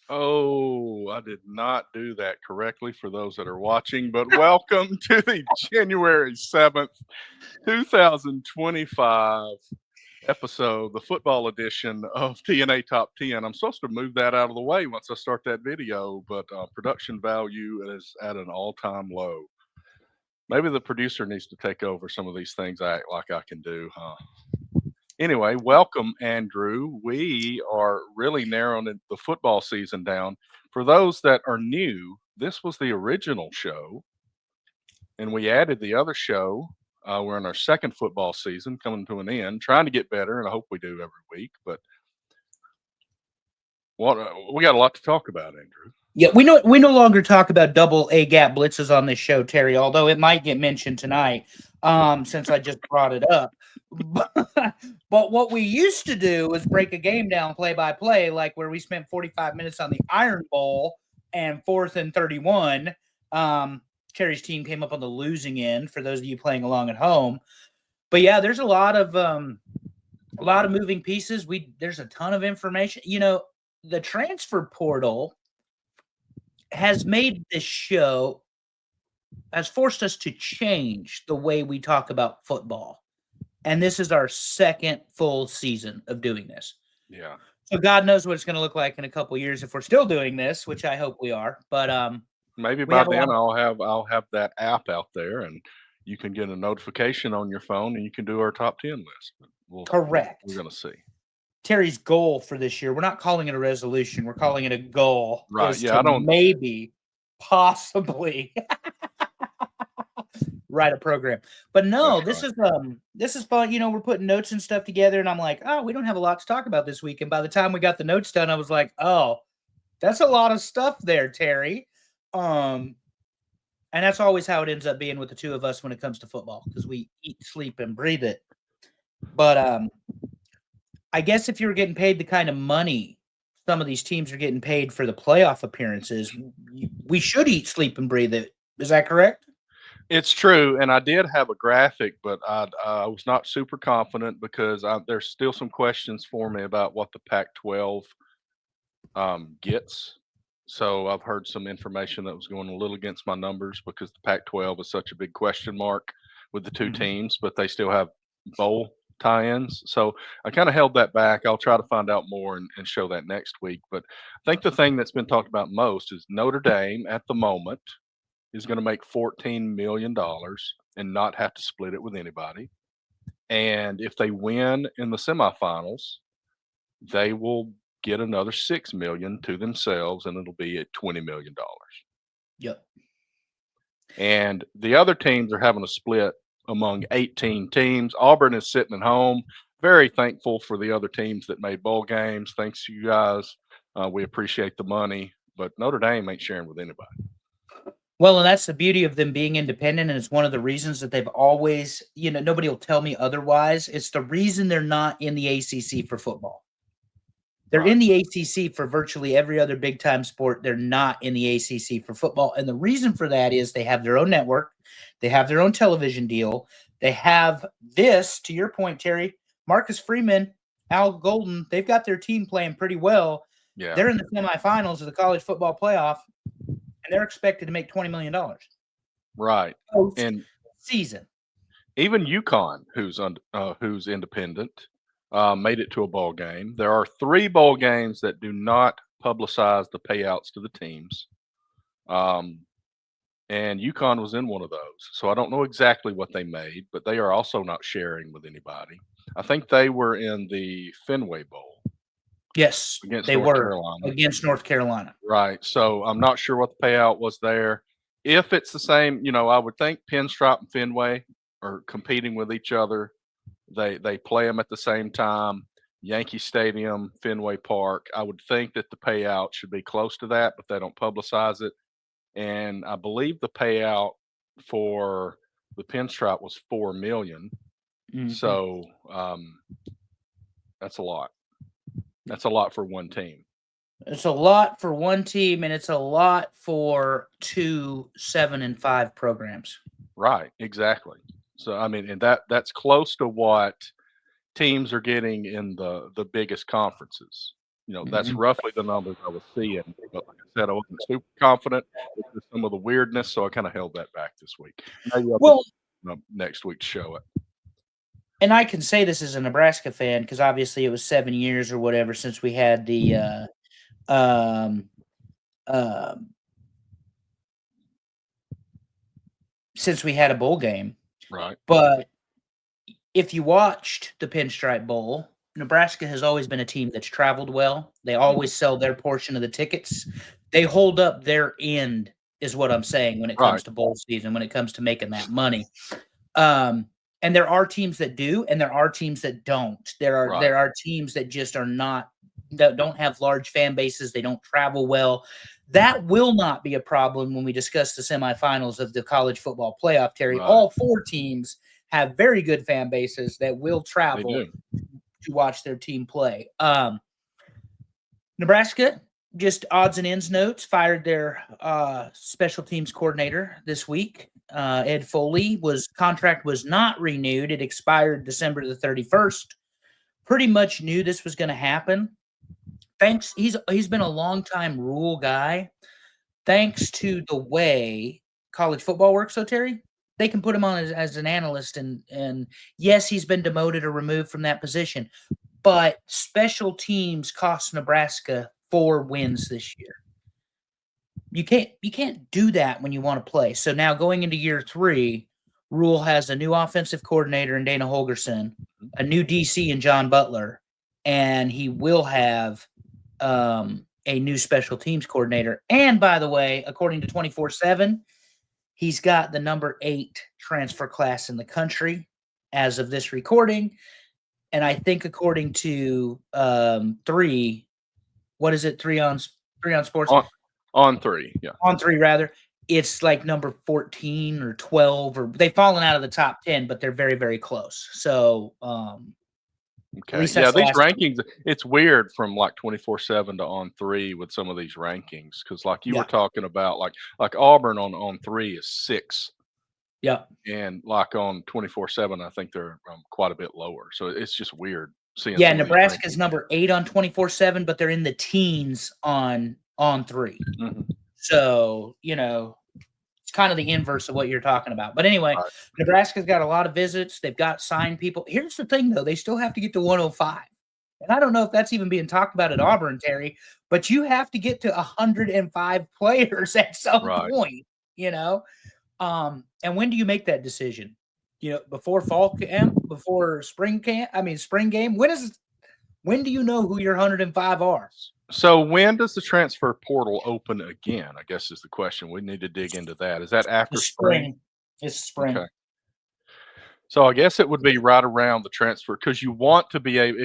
Oh, I did not do that correctly for those that are watching, but welcome to the January 7th, 2025 episode, the football edition of TNA Top 10. I'm supposed to move that out of the way once I start that video, but production value is at an all time low. Maybe the producer needs to take over some of these things I act like I can do, huh? Anyway, welcome, Andrew. We are really narrowing the football season down. For those that are new, this was the original show, and we added the other show. We're in our second football season, coming to an end, trying to get better, and I hope we do every week. But what we got a lot to talk about, Andrew. Yeah, we no longer talk about double A gap blitzes on this show, Terry. Although it might get mentioned tonight, since I just brought it up. But, but what we used to do was break a game down play by play, like where we spent 45 minutes on the Iron Bowl and 4th and 31. Terry's team came up on the losing end. For those of you playing along at home, but yeah, there's a lot of moving pieces. There's a ton of information. The transfer portal has made this show has forced us to change the way we talk about football. And this is our second full season of doing this. Yeah. So God knows what it's going to look like in a couple years if we're still doing this, which I hope we are. But Maybe we by have a then lot. I'll have that app out there, and you can get a notification on your phone, and you can do our top 10 list. But we're Correct. gonna see. Terry's goal for this year, we're not calling it a resolution, we're calling it a goal, Right. is Yeah. to I don't. maybe, possibly write a program. But no, That's this is fun. We're putting notes and stuff together, and I'm like, oh, we don't have a lot to talk about this week. And by the time we got the notes done, I was like, oh, that's a lot of stuff there, Terry. Um, and that's always how it ends up being with the two of us when it comes to football, because we eat, sleep, and breathe it. But I guess if you were getting paid the kind of money some of these teams are getting paid for the playoff appearances, we should eat, sleep, and breathe it. Is that correct? It's true, and I did have a graphic, but I was not super confident because there's still some questions for me about what the Pac-12 gets. So I've heard some information that was going a little against my numbers because the Pac-12 is such a big question mark with the two Mhm. teams, but they still have bowl tie-ins. So I kind of held that back. I'll try to find out more and show that next week. But I think the thing that's been talked about most is Notre Dame at the moment is going to make $14 million and not have to split it with anybody. And if they win in the semifinals, they will get another 6 million to themselves, and it'll be at $20 million. Yep. And the other teams are having a split among 18 teams. Auburn is sitting at home. Very thankful for the other teams that made bowl games. Thanks to you guys. We appreciate the money, but Notre Dame ain't sharing with anybody. Well, and that's the beauty of them being independent, and it's one of the reasons that they've always, nobody will tell me otherwise. It's the reason they're not in the ACC for football. They're Right. in the ACC for virtually every other big time sport. They're not in the ACC for football. And the reason for that is they have their own network, they have their own television deal, they have this, to your point, Terry, Marcus Freeman, Al Golden, they've got their team playing pretty well. Yeah. They're in the semifinals of the college football playoff, and they're expected to make $20 million Right. post And season. even UConn, who's independent, made it to a bowl game. There are 3 bowl games that do not publicize the payouts to the teams, um, and UConn was in one of those. So I don't know exactly what they made, but they are also not sharing with anybody. I think they were in the Fenway Bowl Yes, against they North were Carolina. against North Carolina. Right. So I'm not sure what the payout was there. If it's the same, I would think Pinstripe and Fenway are competing with each other. They play them at the same time. Yankee Stadium, Fenway Park. I would think that the payout should be close to that, but they don't publicize it. And I believe the payout for the Pinstripe was 4 million. Mhm. So that's a lot. That's a lot for one team. It's a lot for one team, and it's a lot for 2 7 and 5 programs. Right. Exactly. So I mean, and that's close to what teams are getting in the biggest conferences. That's Mhm. roughly the numbers I was seeing. But like I said, I wasn't super confident with some of the weirdness, so I kind of held that back this week. Maybe I'll Well, just next week show it. and I can say this as a Nebraska fan because obviously it was 7 years or whatever since we had the um, um, since we had a bowl game. Right. But if you watched the Pinstripe Bowl, Nebraska has always been a team that's traveled well. They always sell their portion of the tickets. They hold up their end, is what I'm saying when it Right. comes to bowl season, when it comes to making that money. Um, and there are teams that do, and there are teams that don't. Right. There are teams that just are not that don't have large fan bases. They don't travel well. That will not be a problem when we discuss the semifinals of the college football playoff, Terry. Right. All four teams have very good fan bases that will They travel do. to watch their team play. Nebraska, just odds and ends notes, fired their special teams coordinator this week. Ed Foley contract was not renewed. It expired December the 31st. Pretty much knew this was going to happen. Thanks, he's been a long time Rule guy. Thanks to the way college football works, so Terry, they can put him on as an analyst, and yes, he's been demoted or removed from that position. But special teams cost Nebraska 4 wins this year. You can't do that when you want to play. So now going into year 3, Rule has a new offensive coordinator in Dana Holgerson, a new DC in John Butler, and he will have a new special teams coordinator. And by the way, according to 24/7, he's got the number 8 transfer class in the country as of this recording. And I think according to 3, what is it? 3 on sports On 3, yeah. on 3 rather. It's like number 14 or 12, or they've fallen out of the top 10, but they're very, very close. So at Okay. least Yeah, that's the these last. rankings, it's weird from like 24/7 to on 3 with some of these rankings because like you were Yeah, talking about, like Auburn on 3 is 6, yeah, and like on 24/7, I think they're quite a bit lower. So it's just weird seeing yeah. some of these Nebraska's rankings. number 8 on 24/7, but they're in the teens on 3. Mhm. So it's kind of the inverse of what you're talking about. But anyway, Right. Nebraska's got a lot of visits. They've got signed people. Here's the thing, though. They still have to get to 105. And I don't know if that's even being talked about at Auburn, Terry, but you have to get to 105 players at some Right. point, you know? And when do you make that decision? Before fall camp, before spring camp, spring game? When do you know who your 105 are? So when does the transfer portal open again? I guess is the question. We need to dig into that. Is that The after spring? spring. It's Okay. spring. So I guess it would be right around the transfer because you want to be able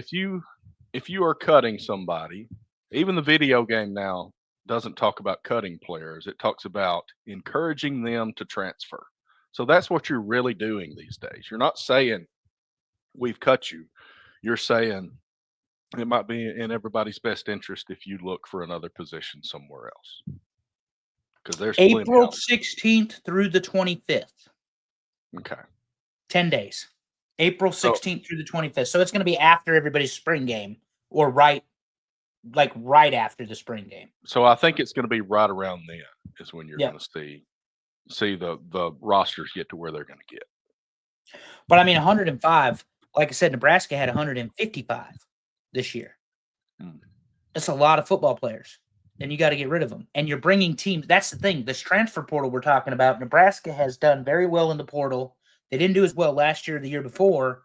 if you are cutting somebody, even the video game now doesn't talk about cutting players. It talks about encouraging them to transfer. So that's what you're really doing these days. You're not saying we've cut you. You're saying it might be in everybody's best interest if you look for another position somewhere else because there's plenty April out 16th through the 25th. there. Okay. 10 days. April So 16th through the 25th. So it's going to be after everybody's spring game, or right after the spring game. so I think it's going to be right around then is when you're Yeah. going to see the rosters get to where they're going to get. But 105, like I said, Nebraska had 155 this year. Mm. That's a lot of football players. And you got to get rid of them. And you're bringing teams. That's the thing. This transfer portal we're talking about, Nebraska has done very well in the portal. They didn't do as well last year or the year before,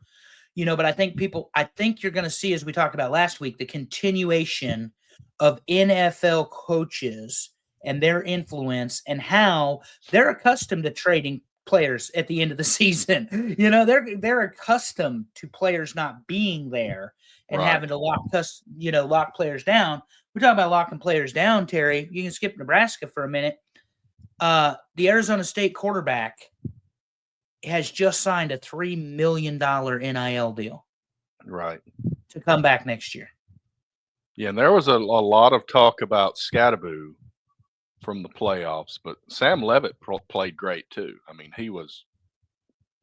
but I think you're going to see, as we talked about last week, the continuation of NFL coaches and their influence and how they're accustomed to trading players at the end of the season. They're accustomed to players not being there and Right. having to lock players down. We're talking about locking players down, Terry. You can skip Nebraska for a minute. The Arizona State quarterback has just signed a $3 million NIL deal Right. to come back next year. Yeah, and there was a lot of talk about Scattaboo from the playoffs, but Sam Levitt played great too. I mean, he was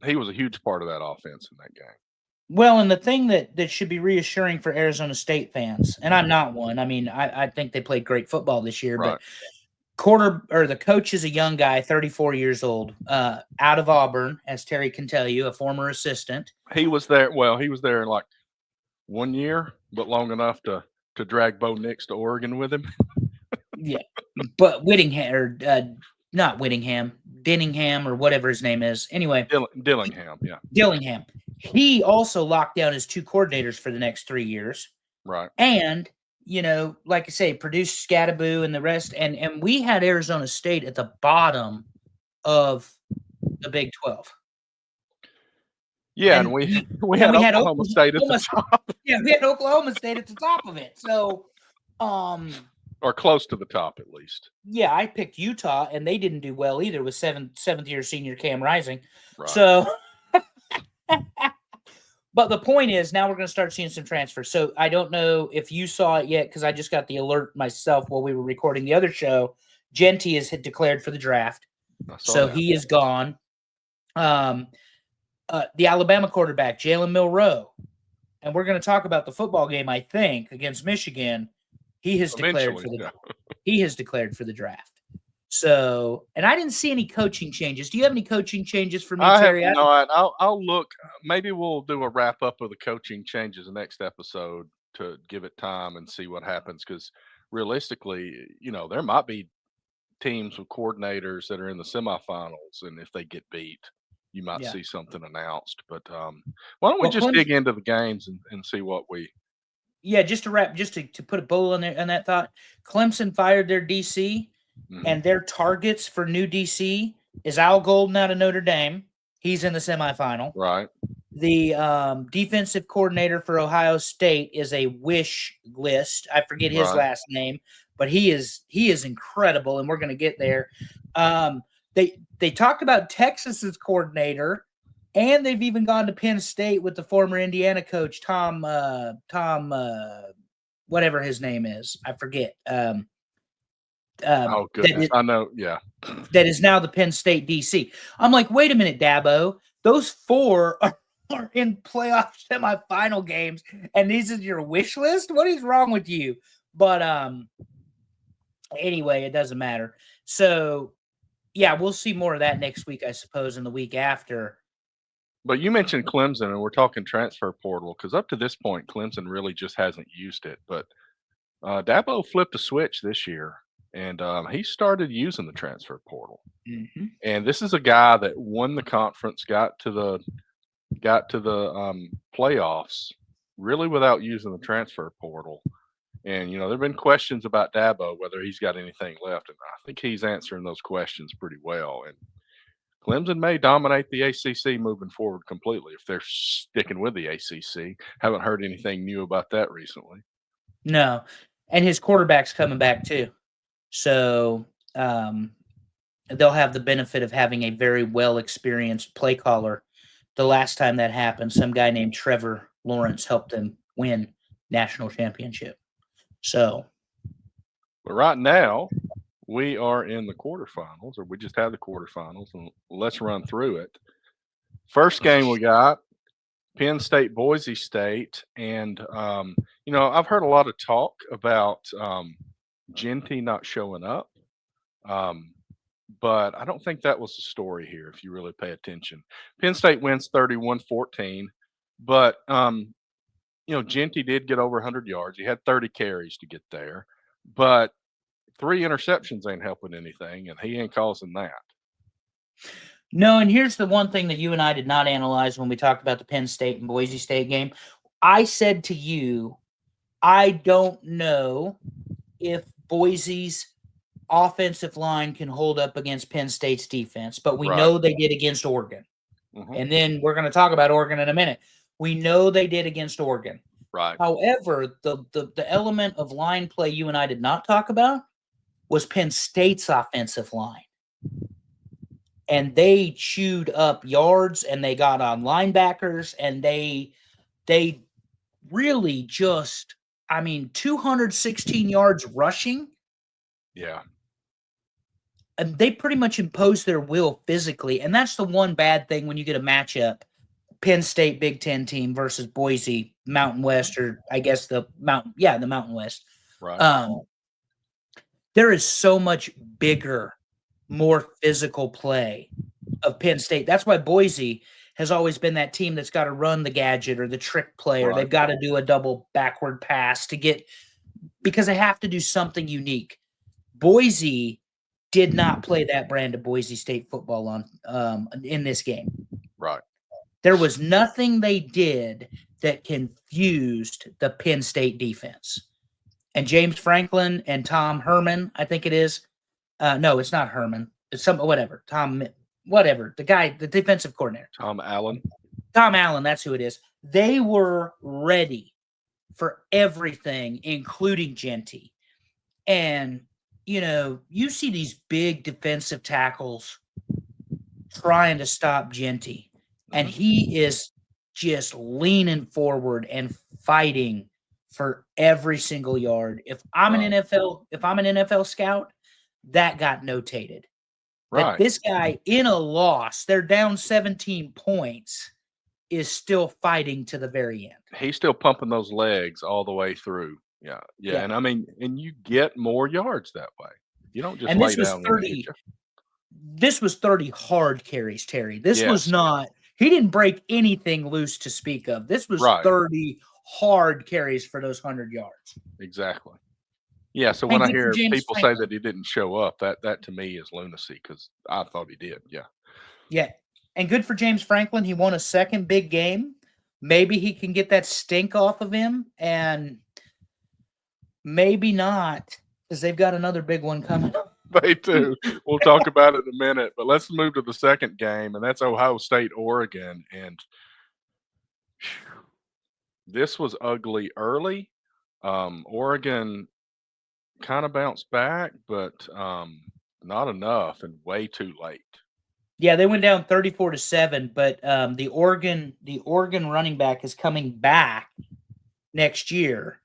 a huge part of that offense in that game. Well, and the thing that should be reassuring for Arizona State fans, and I'm not one. I mean, I think they played great football this year, Right. but the coach is a young guy, 34 years old, out of Auburn, as Terry can tell you, a former assistant. He was there. Well, he was there in like 1 year, but long enough to drag Bo Nix to Oregon with him. Yeah, but Whittingham or not Whittingham, Denningham or whatever his name is. Anyway, Dillingham. Yeah. Dillingham. He also locked down his two coordinators for the next 3 years. Right. And, like I say, produced Scattaboo and the rest. And we had Arizona State at the bottom of the Big 12. Yeah, and And we we we and had we had Oklahoma State at the Oklahoma, top yeah, we had Oklahoma State at the top of it. So, or close to the top at least. yeah, I picked Utah, and they didn't do well either with seventh year senior Cam Rising. Right. So, but the point is, now we're going to start seeing some transfers. So I don't know if you saw it yet, because I just got the alert myself while we were recording the other show. Genty is declared for the draft, so that. he is gone. The Alabama quarterback, Jalen Milroe, and we're going to talk about the football game, I think, against Michigan. He has declared for the he has declared for the draft. So, and I didn't see any coaching changes. Do you have any coaching changes for me, Terry? I have not. I'll look. Maybe we'll do a wrap up of the coaching changes next episode to give it time and see what happens. Because realistically, there might be teams with coordinators that are in the semifinals, and if they get beat, you might see something announced. But why don't we just dig into the games and see what we? Yeah, just to put a bow on there on that thought. Clemson fired their DC, and their targets for new DC is Al Golden out of Notre Dame. He's in the semifinal. Right. The defensive coordinator for Ohio State is a wish list. I forget his last name, but he is incredible, and we're going to get there. They talked about Texas's coordinator, and they've even gone to Penn State with the former Indiana coach Tom whatever his name is, I forget. Oh goodness, I know. Yeah, that is now the Penn State DC. I'm like, wait a minute, Dabo. Those four are in playoff semifinal games, and this is your wish list? What is wrong with you? But anyway, it doesn't matter. So yeah, we'll see more of that next week, I suppose, and the week after. But you mentioned Clemson, and we're talking transfer portal because up to this point, Clemson really just hasn't used it. But Dabo flipped a switch this year, and he started using the transfer portal. And this is a guy that won the conference, got to the playoffs, really without using the transfer portal. And there've been questions about Dabo whether he's got anything left, and I think he's answering those questions pretty well. And Clemson may dominate the ACC moving forward completely if they're sticking with the ACC. Haven't heard anything new about that recently. No, and his quarterback's coming back too, so they'll have the benefit of having a very well experienced play caller. The last time that happened, some guy named Trevor Lawrence helped them win national championship. So, but right now we are in the quarterfinals, or we just had the quarterfinals, and let's run through it. First game we got Penn State, Boise State, and I've heard a lot of talk about Genty not showing up, but I don't think that was the story here. If you really pay attention, Penn State wins 31-14, but Genty did get over 100 yards. He had 30 carries to get there, but 3 interceptions ain't helping anything, and he ain't causing that. No, and here's the one thing that you and I did not analyze when we talked about the Penn State and Boise State game. I said to you, I don't know if Boise's offensive line can hold up against Penn State's defense, but we know they did against Oregon. And then we're going to talk about Oregon in a minute. We know they did against Oregon. Right. However, the element of line play you and I did not talk about was Penn State's offensive line. And they chewed up yards, and they got on linebackers, and they really just, 216 yards rushing. Yeah. And they pretty much imposed their will physically. And that's the one bad thing when you get a matchup Penn State Big Ten team versus Boise Mountain West, or I guess the Mountain West. Right. There is so much bigger, more physical play of Penn State. That's why Boise has always been that team that's got to run the gadget or the trick play, or Right. they've got to do a double backward pass to get, because they have to do something unique. Boise did not play that brand of Boise State football in this game. Right. There was nothing they did that confused the Penn State defense. And James Franklin and Tom Herman, I think it is. No, it's not Herman. It's whatever. The guy, the defensive coordinator. Tom Allen, that's who it is. They were ready for everything, including Genty. And, you see these big defensive tackles trying to stop Genty. And he is just leaning forward and fighting for every single yard. If I'm an NFL scout, that got notated. right. That this guy in a loss, they're down 17 points, is still fighting to the very end. He's still pumping those legs all the way through. Yeah. And I mean, and you get more yards that way. You don't just lay down when they hit you. This was 30 hard carries, Terry. This was not. He didn't break anything loose to speak of. This was 30 hard carries for those 100 yards. Exactly. Yeah, so when I hear people say that he didn't show up, that to me is lunacy, because I thought he did. Yeah. Yeah. And good for James Franklin. He won a second big game. Maybe he can get that stink off of him, and maybe not, because they've got another big one coming. They do. We'll talk about it in a minute, but let's move to the second game, and that's Ohio State, Oregon. And this was ugly early. Oregon kind of bounced back, but not enough, and way too late. Yeah, they went down 34-7, but the Oregon running back is coming back next year.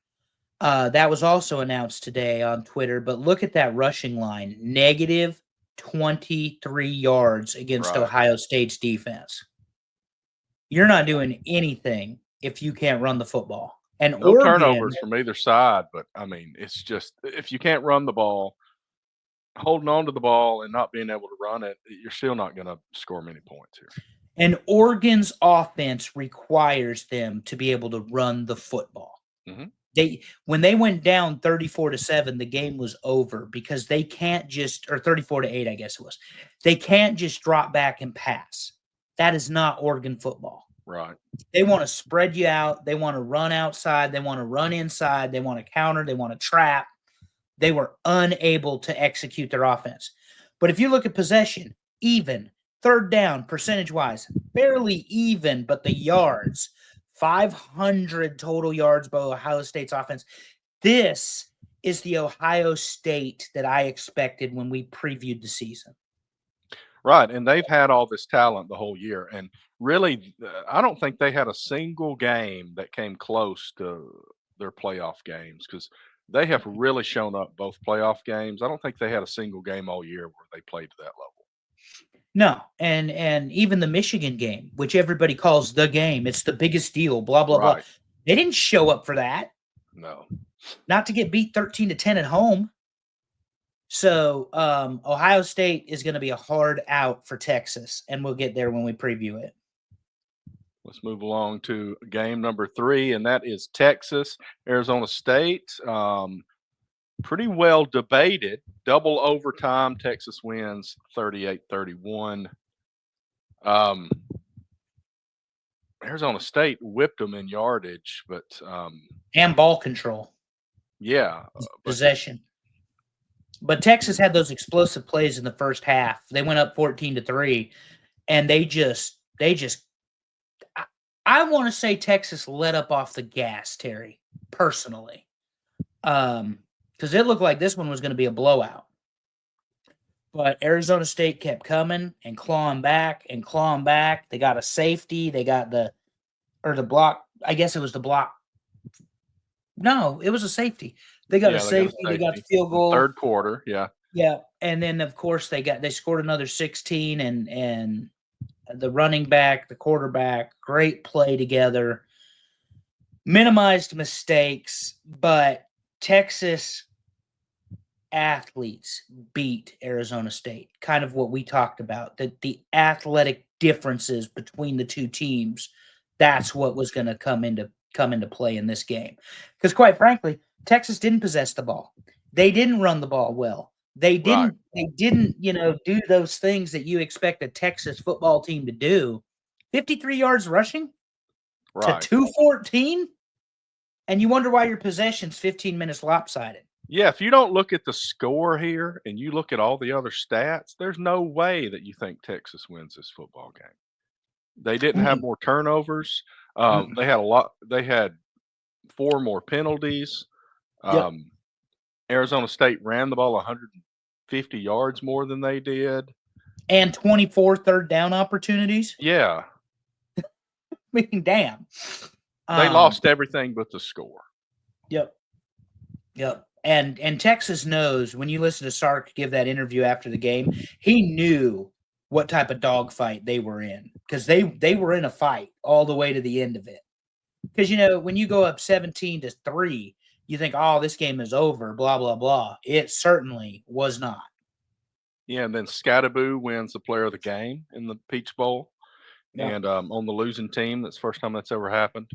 That was also announced today on Twitter, but look at that rushing line, negative 23 yards against Ohio State's defense. You're not doing anything if you can't run the football. And no turnovers from either side, but I mean, it's just, if you can't run the ball, holding on to the ball and not being able to run it, you're still not going to score many points here. And Oregon's offense requires them to be able to run the football. When they went down 34-7, the game was over, because they can't just, or 34-8, I guess it was. They can't just drop back and pass. That is not Oregon football. Right. They want to spread you out. They want to run outside. They want to run inside. They want to counter. They want to trap. They were unable to execute their offense. But if you look at possession, even, third down, percentage-wise, barely even, but the yards, 500 total yards by Ohio State's offense. This is the Ohio State that I expected when we previewed the season. Right, and they've had all this talent the whole year, and really, I don't think they had a single game that came close to their playoff games, because they have really shown up both playoff games. I don't think they had a single game all year where they played to that level. No, and even the Michigan game, which everybody calls the game, it's the biggest deal, blah, blah, blah. They didn't show up for that. No. Not to get beat 13-10 at home. So Ohio State is going to be a hard out for Texas, and we'll get there when we preview it. Let's move along to game number 3, and that is Texas, Arizona State. Pretty well debated. Double overtime, Texas wins 38-31. Arizona State whipped them in yardage, but and ball control. Yeah. Possession. But Texas had those explosive plays in the first half. They went up 14-3, and they just I want to say Texas let up off the gas, Terry, personally. Because it looked like this one was going to be a blowout. But Arizona State kept coming and clawing back and clawing back. They got a safety. They got the block. I guess it was the block. No, it was a safety. They got a safety. They got the field goal. Third quarter, yeah. Yeah. And then, of course, they scored another 16, and the running back, the quarterback, great play together, minimized mistakes, but Texas athletes beat Arizona State. Kind of what we talked about, that the athletic differences between the two teams, that's what was going to come into play in this game. Because quite frankly, Texas didn't possess the ball. They didn't run the ball well. They Right. didn't, do those things that you expect a Texas football team to do. 53 yards rushing to Right. 214, and you wonder why your possession's 15 minutes lopsided. Yeah, if you don't look at the score here and you look at all the other stats, there's no way that you think Texas wins this football game. They didn't have Mm-mm. more turnovers. Mm-mm. They had a lot. They had 4 more penalties. Yep. Arizona State ran the ball 150 yards more than they did. And 24 third down opportunities. Yeah, I mean, damn. they lost everything but the score. Yep. And Texas knows, when you listen to Sark give that interview after the game, he knew what type of dogfight they were in, because they were in a fight all the way to the end of it. Because when you go up 17-3, you think, oh, this game is over, blah blah blah. It certainly was not. Yeah, and then Scattaboo wins the player of the game in the Peach Bowl. Yeah. And on the losing team, that's the first time that's ever happened.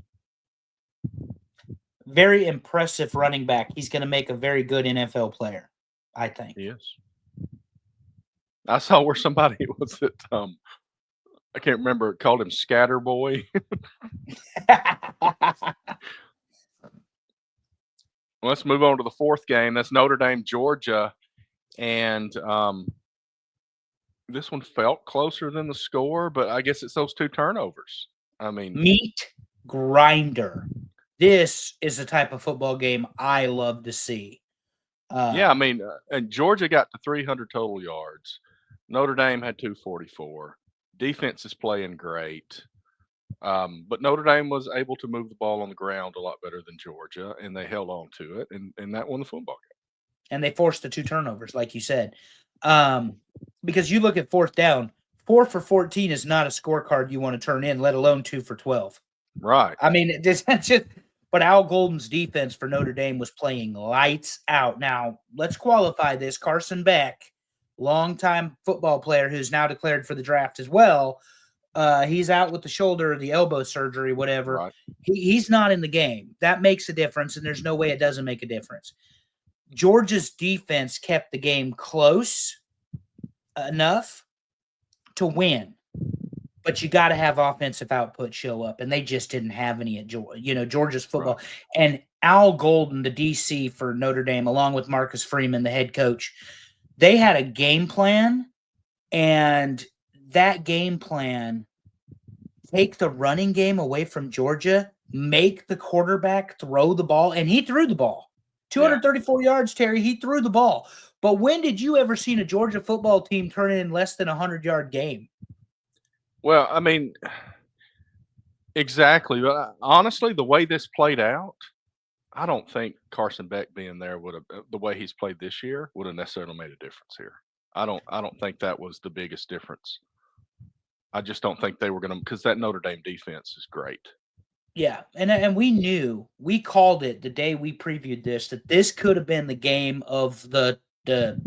Very impressive running back. He's going to make a very good NFL player, I think. He is. I saw where somebody was at, I can't remember, called him Scatter Boy. Let's move on to the fourth game. That's Notre Dame, Georgia. And this one felt closer than the score, but I guess it's those 2 turnovers. I mean, meat grinder. This is the type of football game I love to see. yeah, I mean, and Georgia got to 300 total yards. Notre Dame had 244. Defense is playing great. But Notre Dame was able to move the ball on the ground a lot better than Georgia, and they held on to it, and that won the football game. And they forced the 2 turnovers, like you said. Because you look at fourth down, 4 for 14 is not a scorecard you want to turn in, let alone 2 for 12. Right. I mean, but Al Golden's defense for Notre Dame was playing lights out. Now, let's qualify this. Carson Beck, longtime football player who's now declared for the draft as well. He's out with the shoulder, the elbow surgery, whatever. Right. He's not in the game. That makes a difference, and there's no way it doesn't make a difference. Georgia's defense kept the game close enough to win, but you got to have offensive output show up, and they just didn't have any at Georgia's football. Right. And Al Golden, the DC for Notre Dame, along with Marcus Freeman, the head coach, they had a game plan, and that game plan, take the running game away from Georgia, make the quarterback throw the ball, and he threw the ball. 234 yards, Terry. He threw the ball. But when did you ever see a Georgia football team turn in less than a 100-yard game? Well, I mean, exactly. But honestly, the way this played out, I don't think Carson Beck being there would have, the way he's played this year, would have necessarily made a difference here. I don't think that was the biggest difference. I just don't think they were going to, because that Notre Dame defense is great. Yeah, and we called it the day we previewed this, that this could have been the game of the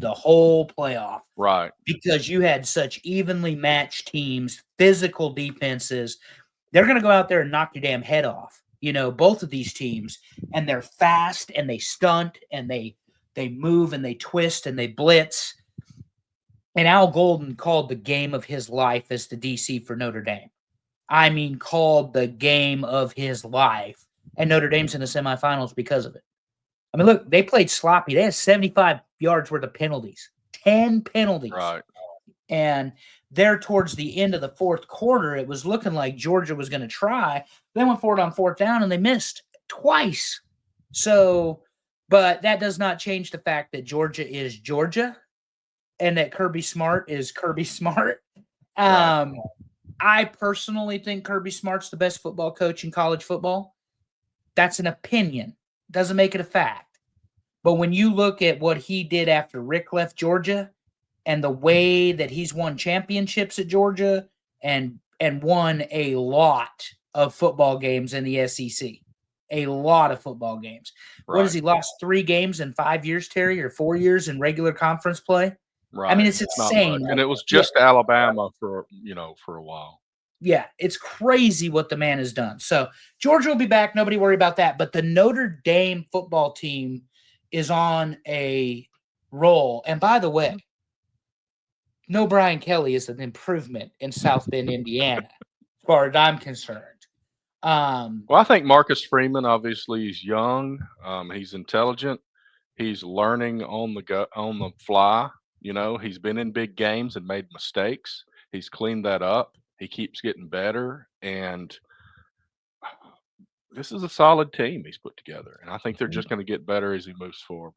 whole playoff. Right. Because you had such evenly matched teams, physical defenses. They're going to go out there and knock your damn head off. Both of these teams, and they're fast and they stunt and they move and they twist and they blitz. And Al Golden called the game of his life as the DC for Notre Dame. I mean, called the game of his life. And Notre Dame's in the semifinals because of it. I mean, look, they played sloppy. They had 75 yards worth of penalties, 10 penalties. Right. And there towards the end of the fourth quarter, it was looking like Georgia was going to try. They went for it on fourth down, and they missed twice. So, but that does not change the fact that Georgia is Georgia and that Kirby Smart is Kirby Smart. Right. I personally think Kirby Smart's the best football coach in college football. That's an opinion. Doesn't make it a fact. But when you look at what he did after Rick left Georgia and the way that he's won championships at Georgia and won a lot of football games in the SEC. A lot of football games. What has he lost 3 games in 5 years, Terry, or 4 years in regular conference play? Right. I mean, it's not much. insane. And it was just Alabama for a while. Yeah, it's crazy what the man has done. So Georgia will be back. Nobody worry about that. But the Notre Dame football team is on a roll. And by the way, no Brian Kelly is an improvement in South Bend, Indiana, as far as I'm concerned. Well, I think Marcus Freeman obviously is young. He's intelligent. He's learning on the fly. He's been in big games and made mistakes. He's cleaned that up. He keeps getting better, and this is a solid team he's put together. And I think they're just going to get better as he moves forward.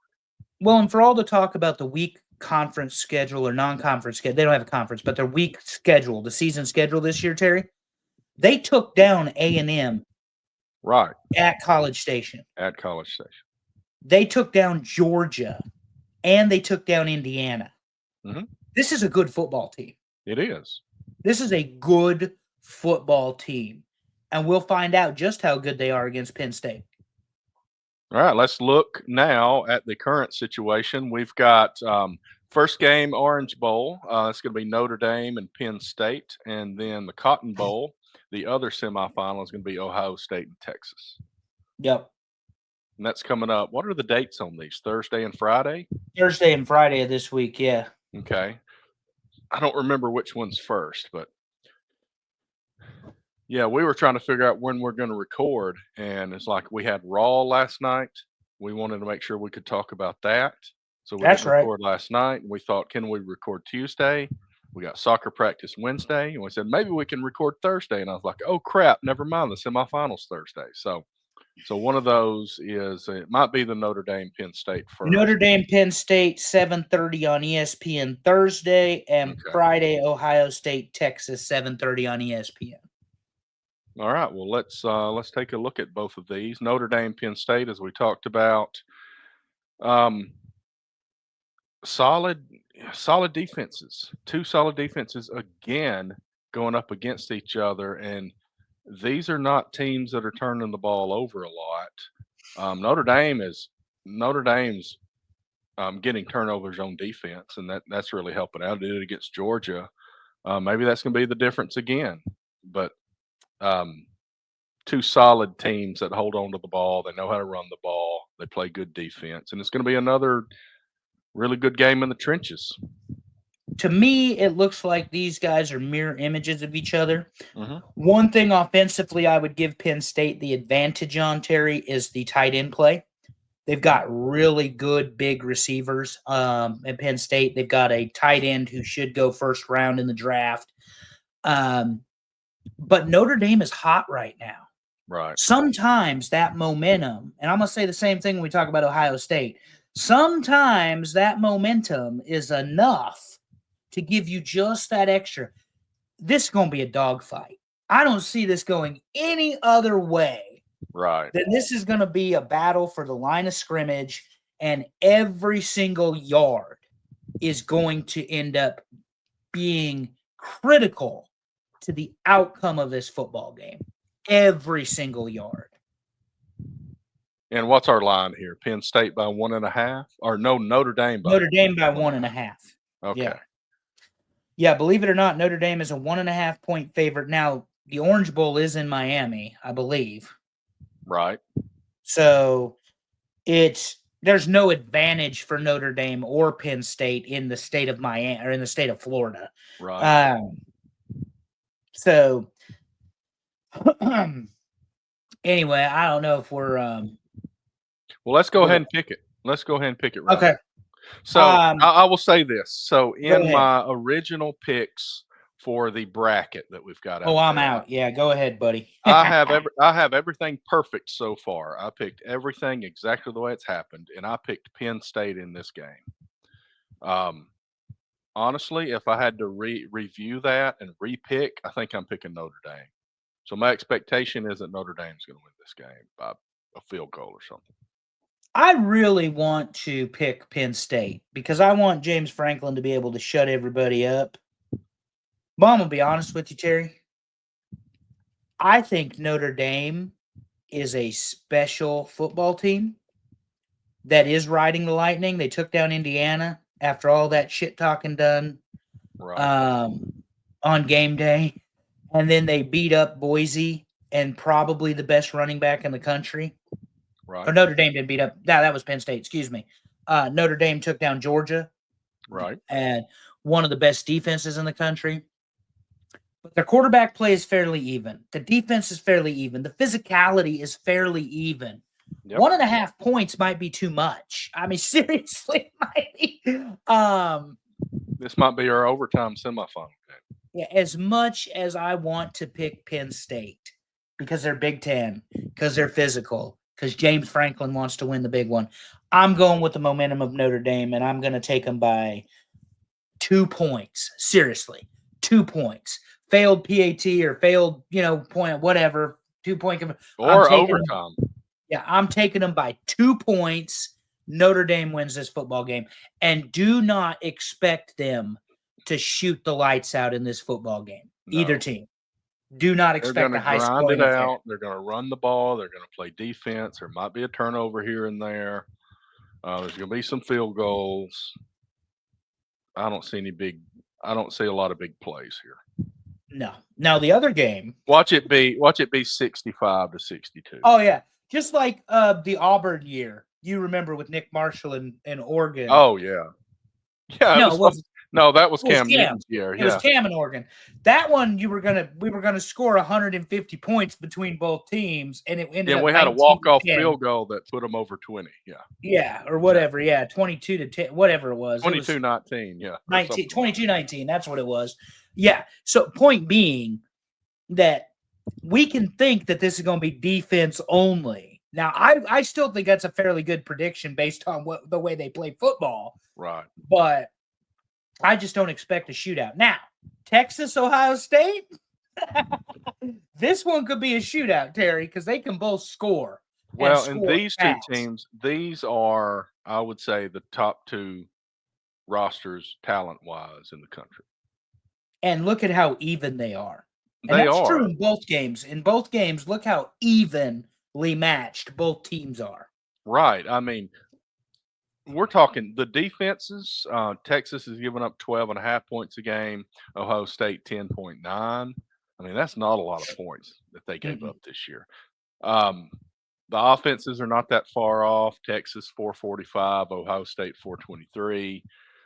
Well, and for all the talk about the weak conference schedule or non-conference schedule, they don't have a conference, but their weak schedule, the season schedule this year, Terry, they took down A&M right at College Station. They took down Georgia, and they took down Indiana. Mm-hmm. This is a good football team. It is. This is a good football team, and we'll find out just how good they are against Penn State. All right, let's look now at the current situation. We've got first game Orange Bowl. It's going to be Notre Dame and Penn State, and then the Cotton Bowl. The other semifinal is going to be Ohio State and Texas. Yep. And that's coming up. What are the dates on these? Thursday and Friday? Thursday and Friday of this week, yeah. Okay. I don't remember which one's first, but yeah, we were trying to figure out when we're going to record, and it's like we had Raw last night. We wanted to make sure we could talk about that. So we didn't record last night, and we thought, can we record Tuesday? We got soccer practice Wednesday, and we said maybe we can record Thursday. And I was like, oh crap, never mind, the semifinals Thursday. So one of those is it might be the Notre Dame Penn State first. Notre Dame Penn State 7:30 on ESPN Thursday, and Friday Ohio State Texas 7:30 on ESPN. All right, well let's take a look at both of these. Notre Dame Penn State, as we talked about, solid defenses. 2 solid defenses again going up against each other, and these are not teams that are turning the ball over a lot. Notre Dame's getting turnovers on defense, and that's really helping out. Did it against Georgia. Maybe that's going to be the difference again. But 2 solid teams that hold on to the ball. They know how to run the ball. They play good defense, and it's going to be another really good game in the trenches. To me, it looks like these guys are mirror images of each other. Mm-hmm. One thing offensively I would give Penn State the advantage on, Terry, is the tight end play. They've got really good big receivers at Penn State. They've got a tight end who should go first round in the draft. But Notre Dame is hot right now. Right. Sometimes that momentum, and I'm going to say the same thing when we talk about Ohio State, sometimes that momentum is enough to give you just that extra. This is going to be a dogfight. I don't see this going any other way. Right. Then this is going to be a battle for the line of scrimmage, and every single yard is going to end up being critical to the outcome of this football game. Every single yard. And what's our line here? Penn State by 1.5, or no? Notre Dame by 1.5. Okay. Yeah, believe it or not, Notre Dame is a 1.5 point favorite. Now, the Orange Bowl is in Miami, I believe. Right. So there's no advantage for Notre Dame or Penn State in the state of Miami or in the state of Florida. Right. So anyway, I don't know if we're well, let's go ahead and pick it. Right. Okay. So I will say this. So in my original picks for the bracket that we've got out. Oh, I'm out. Yeah, go ahead, buddy. I have everything perfect so far. I picked everything exactly the way it's happened, and I picked Penn State in this game. Honestly, if I had to review that and repick, I think I'm picking Notre Dame. So my expectation is that Notre Dame's going to win this game by a field goal or something. I really want to pick Penn State because I want James Franklin to be able to shut everybody up. Well, I'm gonna be honest with you, Terry. I think Notre Dame is a special football team that is riding the lightning. They took down Indiana after all that shit talking done Right. um, on game day, and then they beat up Boise and probably the best running back in the country. Or Right. Notre Dame didn't beat up. No, that was Penn State. Excuse me. Notre Dame took down Georgia Right. and one of the best defenses in the country. But their quarterback play is fairly even. The defense is fairly even. The physicality is fairly even. Yep. 1.5 points might be too much. I mean, seriously, it might be. This might be our overtime semifinal game. Yeah, as much as I want to pick Penn State because they're Big Ten, because they're physical, because James Franklin wants to win the big one, I'm going with the momentum of Notre Dame, and I'm going to take them by 2 points. Seriously, 2 points. Failed PAT or failed, point, whatever. 2 point. Or overtime. I'm taking them by 2 points. Notre Dame wins this football game, and do not expect them to shoot the lights out in this football game. No. Either team. Do not They're expect going a to high grind scoring it affair. out. They're going to run the ball. They're going to play defense. There might be a turnover here and there. There's going to be some field goals. I don't see a lot of big plays here. No. Now the other game. Watch it be 65-62. Oh yeah, just like the Auburn year. You remember with Nick Marshall in Oregon. Oh yeah. Yeah, that was Cam Newton's year. It was Cam in Oregon. That one we were gonna score 150 points between both teams, and it ended up. We had a walk-off field goal that put them over 20. Yeah. Yeah, or whatever. Yeah, 22-10, whatever it was. 22-19. Yeah. 22-19. That's what it was. Yeah. So point being that we can think that this is going to be defense only. Now, I still think that's a fairly good prediction based on the way they play football. Right. But I just don't expect a shootout. Now, Texas, Ohio State, this one could be a shootout, Terry, because they can both score. Well, and these two teams, these are, I would say, the top two rosters talent-wise in the country. And look at how even they are. And they that's are. true in both games. In both games, look how evenly matched both teams are. Right. I mean, we're talking the defenses. Texas has given up 12.5 points a game. Ohio State 10.9. I mean, that's not a lot of points that they gave up this year. The offenses are not that far off. Texas 445, Ohio State 423.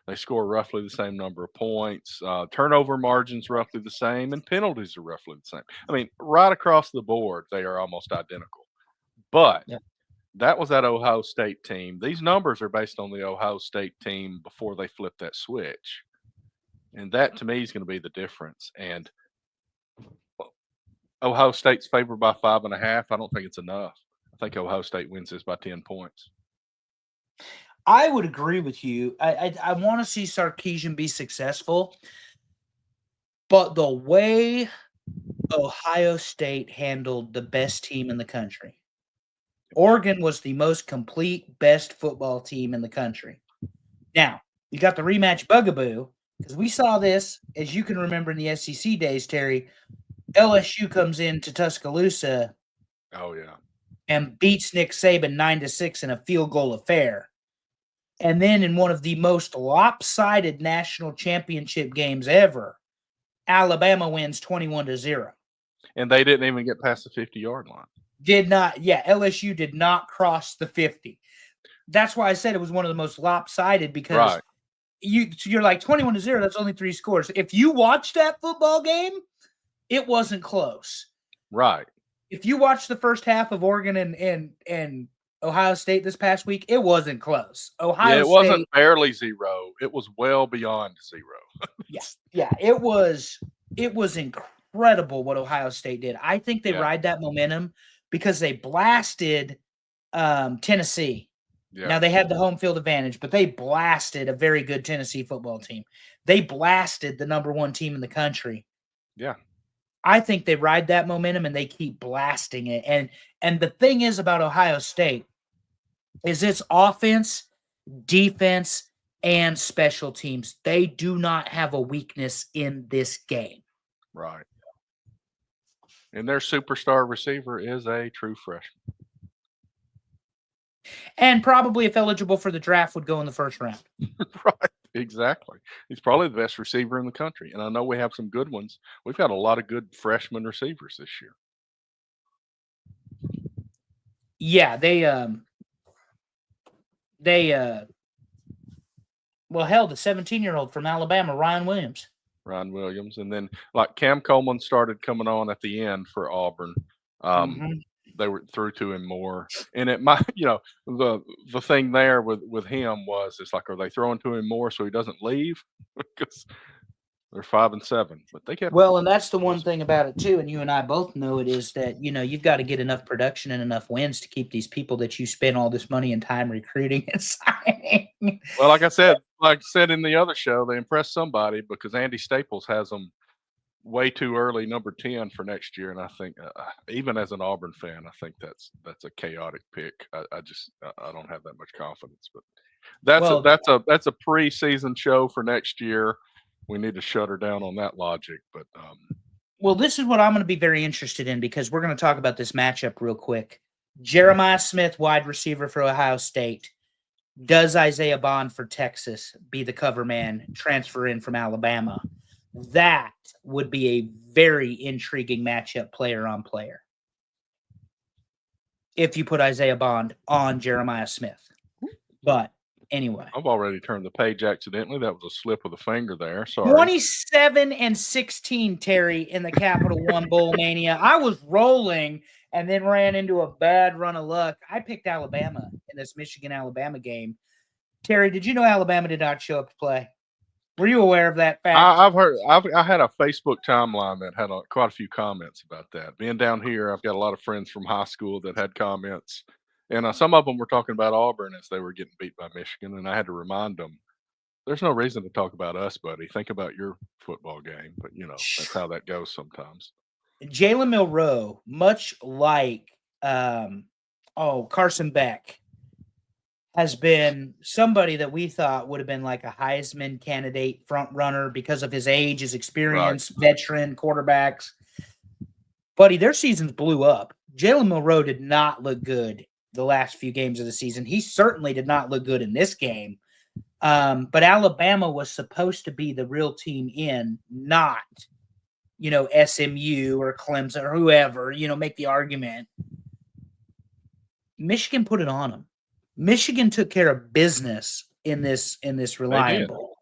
They score roughly the same number of points. Turnover margins roughly the same, and penalties are roughly the same. I mean, right across the board, they are almost identical. But that was that Ohio State team. These numbers are based on the Ohio State team before they flipped that switch. And that, to me, is going to be the difference. And Ohio State's favored by 5.5. I don't think it's enough. I think Ohio State wins this by 10 points. I would agree with you. I want to see Sarkisian be successful, but the way Ohio State handled the best team in the country, Oregon was the most complete, best football team in the country. Now, you got the rematch bugaboo, because we saw this, as you can remember in the SEC days, Terry, LSU comes into Tuscaloosa. Oh, yeah. And beats Nick Saban 9-6 in a field goal affair. And then in one of the most lopsided national championship games ever, Alabama wins 21-0. And they didn't even get past the 50-yard line. LSU did not cross the 50. That's why I said it was one of the most lopsided, because you're like 21-0, that's only 3 scores. If you watch that football game, it wasn't close. Right. If you watch the first half of Oregon and Ohio State this past week, it wasn't close. It wasn't barely 0. It was well beyond 0. It was incredible what Ohio State did. I think they ride that momentum because they blasted Tennessee. Yeah. Now, they had the home field advantage, but they blasted a very good Tennessee football team. They blasted the number 1 team in the country. Yeah. I think they ride that momentum and they keep blasting it. And the thing is about Ohio State is its offense, defense, and special teams. They do not have a weakness in this game. Right. And their superstar receiver is a true freshman. And probably, if eligible for the draft, would go in the first round. Right. Exactly. He's probably the best receiver in the country. And I know we have some good ones. We've got a lot of good freshman receivers this year. Yeah, well, hell, the 17-year-old from Alabama, Ryan Williams. Ryan Williams. And then like Cam Coleman started coming on at the end for Auburn. They were through to him more. And it might, the thing there with him was it's like, are they throwing to him more so he doesn't leave? Because they're 5-7, but they kept. Well, and that's the one thing about it too, and you and I both know it, is that you've got to get enough production and enough wins to keep these people that you spend all this money and time recruiting and signing. Well, like I said in the other show, they impressed somebody because Andy Staples has them way too early, number 10 for next year, and I think even as an Auburn fan, I think that's a chaotic pick. I don't have that much confidence, but that's a preseason show for next year. We need to shut her down on that logic, but well, this is what I'm going to be very interested in, because we're going to talk about this matchup real quick. Jeremiah Smith, wide receiver for Ohio State. Does Isaiah Bond for Texas be the cover man, transfer in from Alabama? That would be a very intriguing matchup, player on player, if you put Isaiah Bond on Jeremiah Smith. But anyway, I've already turned the page accidentally. That was a slip of the finger there. Sorry. 27-16, Terry, in the Capital One Bowl Mania. I was rolling and then ran into a bad run of luck. I picked Alabama in this Michigan-Alabama game. Terry, did you know Alabama did not show up to play? Were you aware of that fact? I've heard. I had a Facebook timeline that had quite a few comments about that. Being down here, I've got a lot of friends from high school that had comments, and some of them were talking about Auburn as they were getting beat by Michigan, and I had to remind them, there's no reason to talk about us, buddy. Think about your football game. But that's how that goes sometimes. Jalen Milroe, much like Carson Beck, has been somebody that we thought would have been like a Heisman candidate front runner because of his age, his experience, veteran quarterbacks. Buddy, their seasons blew up. Jalen Milroe did not look good the last few games of the season. He certainly did not look good in this game. But Alabama was supposed to be the real team in, not, SMU or Clemson or whoever, make the argument. Michigan put it on them. Michigan took care of business in this reliable.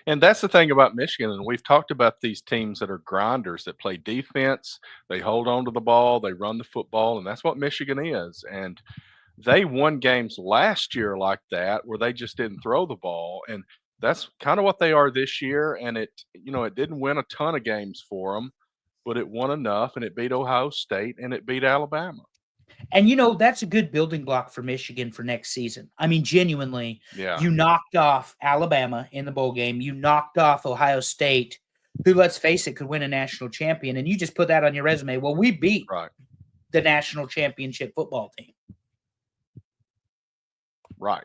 And that's the thing about Michigan. And we've talked about these teams that are grinders, that play defense. They hold on to the ball. They run the football. And that's what Michigan is. And they won games last year like that, where they just didn't throw the ball. And that's kind of what they are this year. And it didn't win a ton of games for them, but it won enough, and it beat Ohio State and it beat Alabama. And, that's a good building block for Michigan for next season. I mean, genuinely, Yeah. You knocked off Alabama in the bowl game. You knocked off Ohio State, who, let's face it, could win a national champion. And you just put that on your resume. Well, we beat the national championship football team. Right.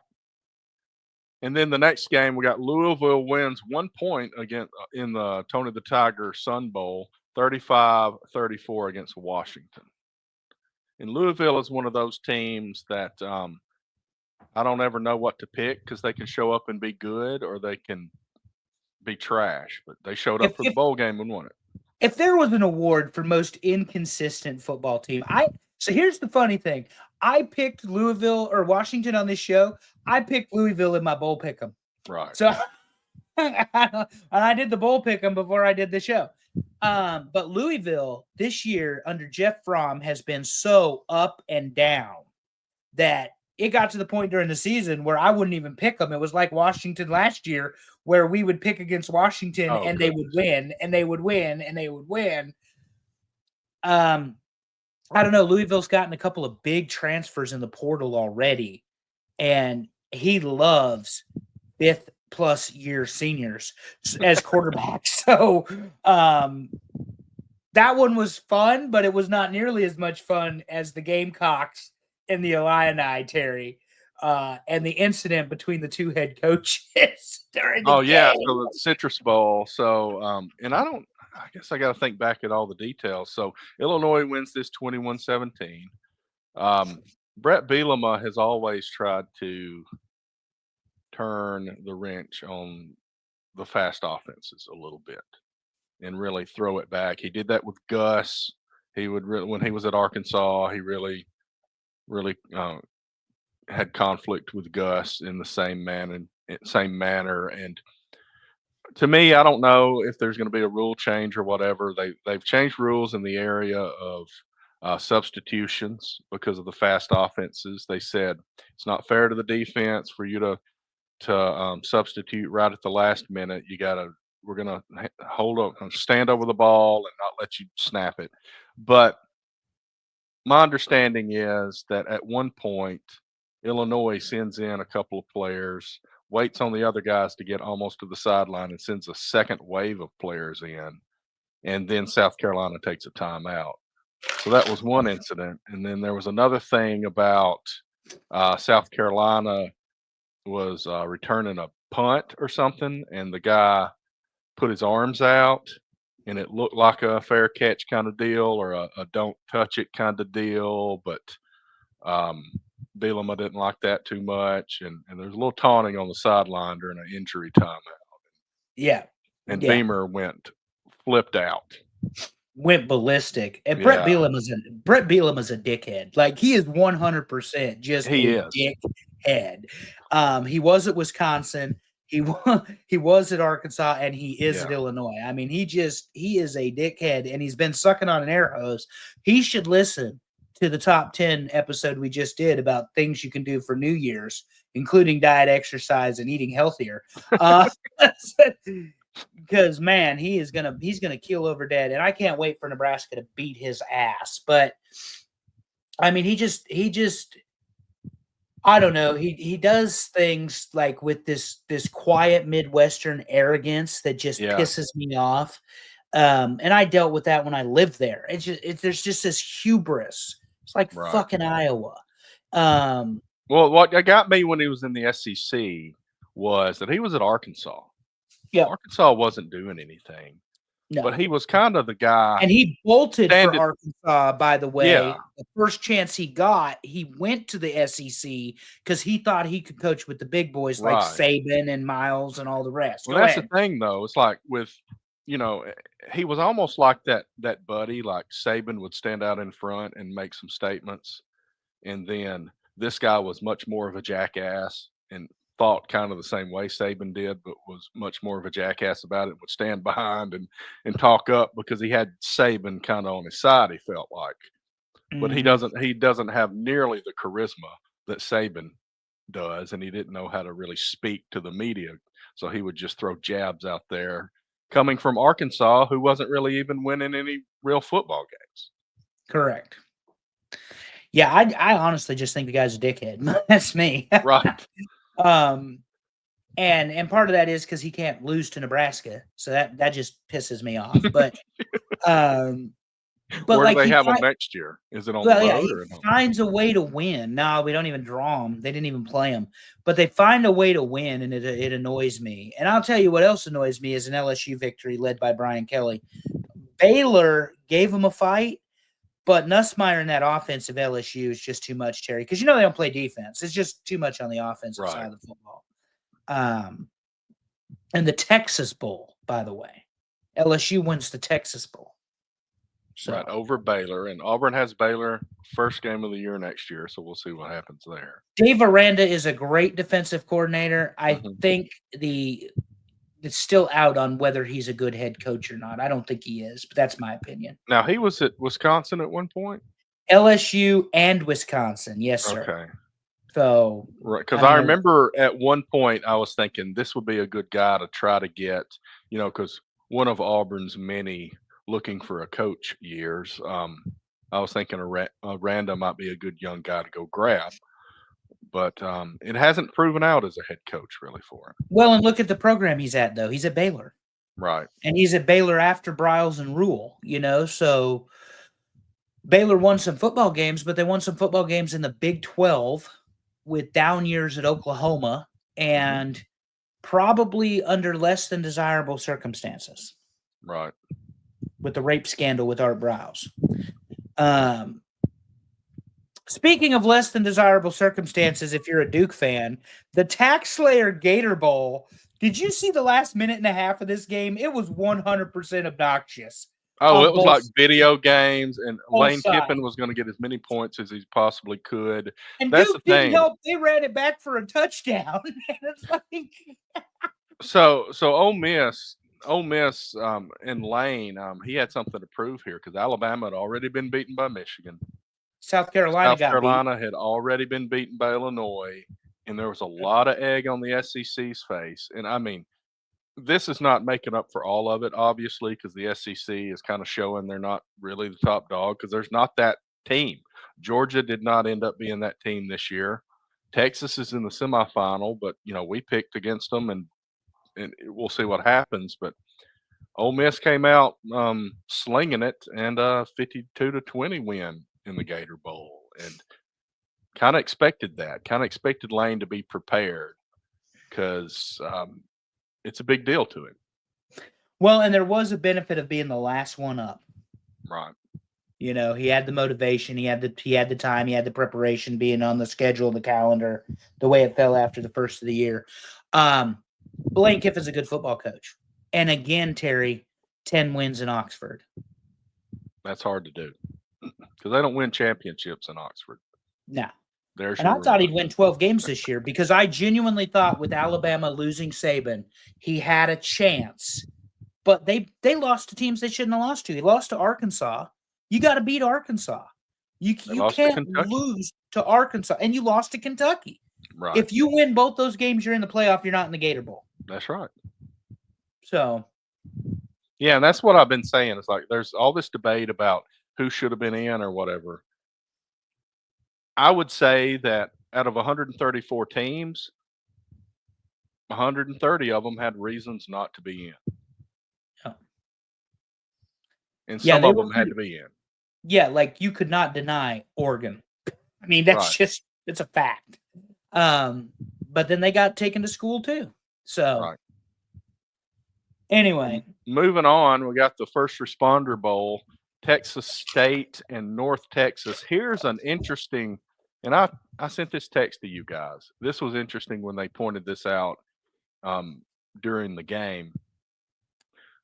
And then the next game, we got Louisville wins 1 point against in the Tony the Tiger Sun Bowl, 35-34 against Washington. And Louisville is one of those teams that I don't ever know what to pick, because they can show up and be good or they can be trash. But they showed up for the bowl game and won it. If there was an award for most inconsistent football team, so here's the funny thing. I picked Louisville or Washington on this show. I picked Louisville in my bowl pick'em. Right. So and I did the bowl pick'em before I did the show. But Louisville this year under Jeff Fromm has been so up and down that it got to the point during the season where I wouldn't even pick them. It was like Washington last year, where we would pick against Washington and they would win, and they would win, and they would win. I don't know. Louisville's gotten a couple of big transfers in the portal already, and he loves 5+ year seniors as quarterbacks. So that one was fun, but it was not nearly as much fun as the Gamecocks and the Illini, Terry. and the incident between the two head coaches during the Oh yeah, game. so the Citrus Bowl. So and I guess I got to think back at all the details. So Illinois wins this 21-17. Brett Bielema has always tried to turn the wrench on the fast offenses a little bit and really throw it back. He did that with Gus. He would when he was at Arkansas, he really had conflict with Gus in the same manner. And to me, I don't know if there's going to be a rule change or whatever. They've changed rules in the area of substitutions because of the fast offenses. They said it's not fair to the defense for you to substitute right at the last minute. We're gonna hold up, stand over the ball, and not let you snap it. But my understanding is that at one point, Illinois sends in a couple of players, waits on the other guys to get almost to the sideline, and sends a second wave of players in, and then South Carolina takes a timeout. So that was one incident, and then there was another thing about South Carolina was returning a punt or something, and the guy put his arms out, and it looked like a fair catch kind of deal or a don't touch it kind of deal. But um, Bielema didn't like that too much, and there's a little taunting on the sideline during an injury timeout. Yeah, And yeah, Beamer flipped out. went ballistic. And Yeah, Brett Bielema is a dickhead. Like he is 100% just he a is. dickhead. He was at Wisconsin. He was at Arkansas, and he is Yeah, at Illinois. I mean, he is a dickhead, and he's been sucking on an air hose. He should listen to the top 10 episode we just did about things you can do for New Year's, including diet, exercise, and eating healthier. Uh, because man, he's gonna keel over dead, and I can't wait for Nebraska to beat his ass. But I mean, he just I don't know. He does things like with this quiet Midwestern arrogance that just yeah, pisses me off. And I dealt with that when I lived there. There's just this hubris. It's like right. fucking Iowa. Um, Well, what got me when he was in the SEC was that he was at Arkansas. yep, Arkansas wasn't doing anything, but no. he was kind of the guy And he bolted for standing. Arkansas, by the Yeah, way. The first chance he got, he went to the SEC because he thought he could coach with the big boys like right. Saban and Miles and all the rest. Well, Go that's the ahead. thing, though. It's like you know, he was almost like that buddy. Like Saban would stand out in front and make some statements, and then this guy was much more of a jackass and thought kind of the same way Saban did, but was much more of a jackass about it. Would stand behind and talk up because he had Saban kind of on his side. He felt like, but he Mhm. doesn't. He doesn't have nearly the charisma that Saban does, and he didn't know how to really speak to the media. So he would just throw jabs out there, coming from Arkansas, who wasn't really even winning any real football games. Correct. Yeah, I honestly just think the guy's a dickhead. That's me. Right. um, and part of that is because he can't lose to Nebraska, so that just pisses me off. Um, but Where do like they he have them next year? Is it on the Well, yeah, road he or at home? finds a way to win. No, we don't even draw them. They didn't even play them, but they find a way to win, and it annoys me. And I'll tell you what else annoys me is an LSU victory led by Brian Kelly. Baylor gave him a fight, but Nussmeier in that offensive LSU is just too much, Terry, because they don't play defense. It's just too much on the offensive Right. side of the football. Um, and the Texas Bowl, by the way, LSU wins the Texas Bowl. Right, So over Baylor, and Auburn has Baylor first game of the year next year, so we'll see what happens there. Dave Aranda is a great defensive coordinator. I Mhm. think it's still out on whether he's a good head coach or not. I don't think he is, but that's my opinion. Now he was at Wisconsin at one point. LSU and Wisconsin, yes, sir. Okay, So, right, I because I mean, remember at one point I was thinking this would be a good guy to try to get, because one of Auburn's many looking for a coach years. I was thinking Aranda might be a good young guy to go grab, but it hasn't proven out as a head coach really for him. well, and look at the program he's at, though. He's at Baylor, Right. and he's at Baylor after Briles and Rule. So Baylor won some football games, but they won some football games in the Big 12 with down years at Oklahoma Mhm. and probably under less than desirable circumstances Right. with the rape scandal with Art Browse. Um, Speaking of less than desirable circumstances, if you're a Duke fan, the Tax Slayer Gator Bowl. Did you see the last minute and a half of this game? It was 100% obnoxious Oh, on it was like both video games, and both Lane Kiffin sides. was gonna get as many points as he possibly could. And That's the Duke didn't thing. help. They ran it back for a touchdown. And it's like, So Ole Miss, and Lane, he had something to prove here because Alabama had already been beaten by Michigan. South Carolina South got beat. Carolina had already been beaten by Illinois, and there was a lot of egg on the SEC's face. And I mean, this is not making up for all of it, obviously, because the SEC is kind of showing they're not really the top dog because there's not that team. Georgia did not end up being that team this year. Texas is in the semifinal, but we picked against them, and we'll see what happens. But Ole Miss came out slinging it, and 52-20 win in the Gator Bowl, and kind of expected that. Kind of expected Lane to be prepared because it's a big deal to him. Well, and there was a benefit of being the last one up. Right. He had the motivation, he had the time, he had the preparation, being on the schedule, the calendar, the way it fell after the first of the year. Blaine Kiffin's a good football coach. And again, Terry, 10 wins in Oxford. That's hard to do because they don't win championships in Oxford. No. There's And your I thought he'd reality. win 12 games this year because I genuinely thought with Alabama losing Saban, he had a chance. But they lost to teams they shouldn't have lost to. He lost to Arkansas. You got to beat Arkansas. They You lost to can't Kentucky. lose to Arkansas, and you lost to Kentucky. Right. If you win both those games, you're in the playoff. You're not in the Gator Bowl. That's right. So, Yeah, and that's what I've been saying. It's like there's all this debate about who should have been in or whatever. I would say that out of 134 teams, 130 of them had reasons not to be in, yeah, and yeah, some they of were them had pretty. to be in. Yeah, like you could not deny Oregon. I mean, that's Right. just it's a fact. But then they got taken to school too. So Right. anyway, Moving on, we got the First Responder Bowl, Texas State and North Texas. Here's an interesting, and I sent this text to you guys. This was interesting when they pointed this out um, during the game.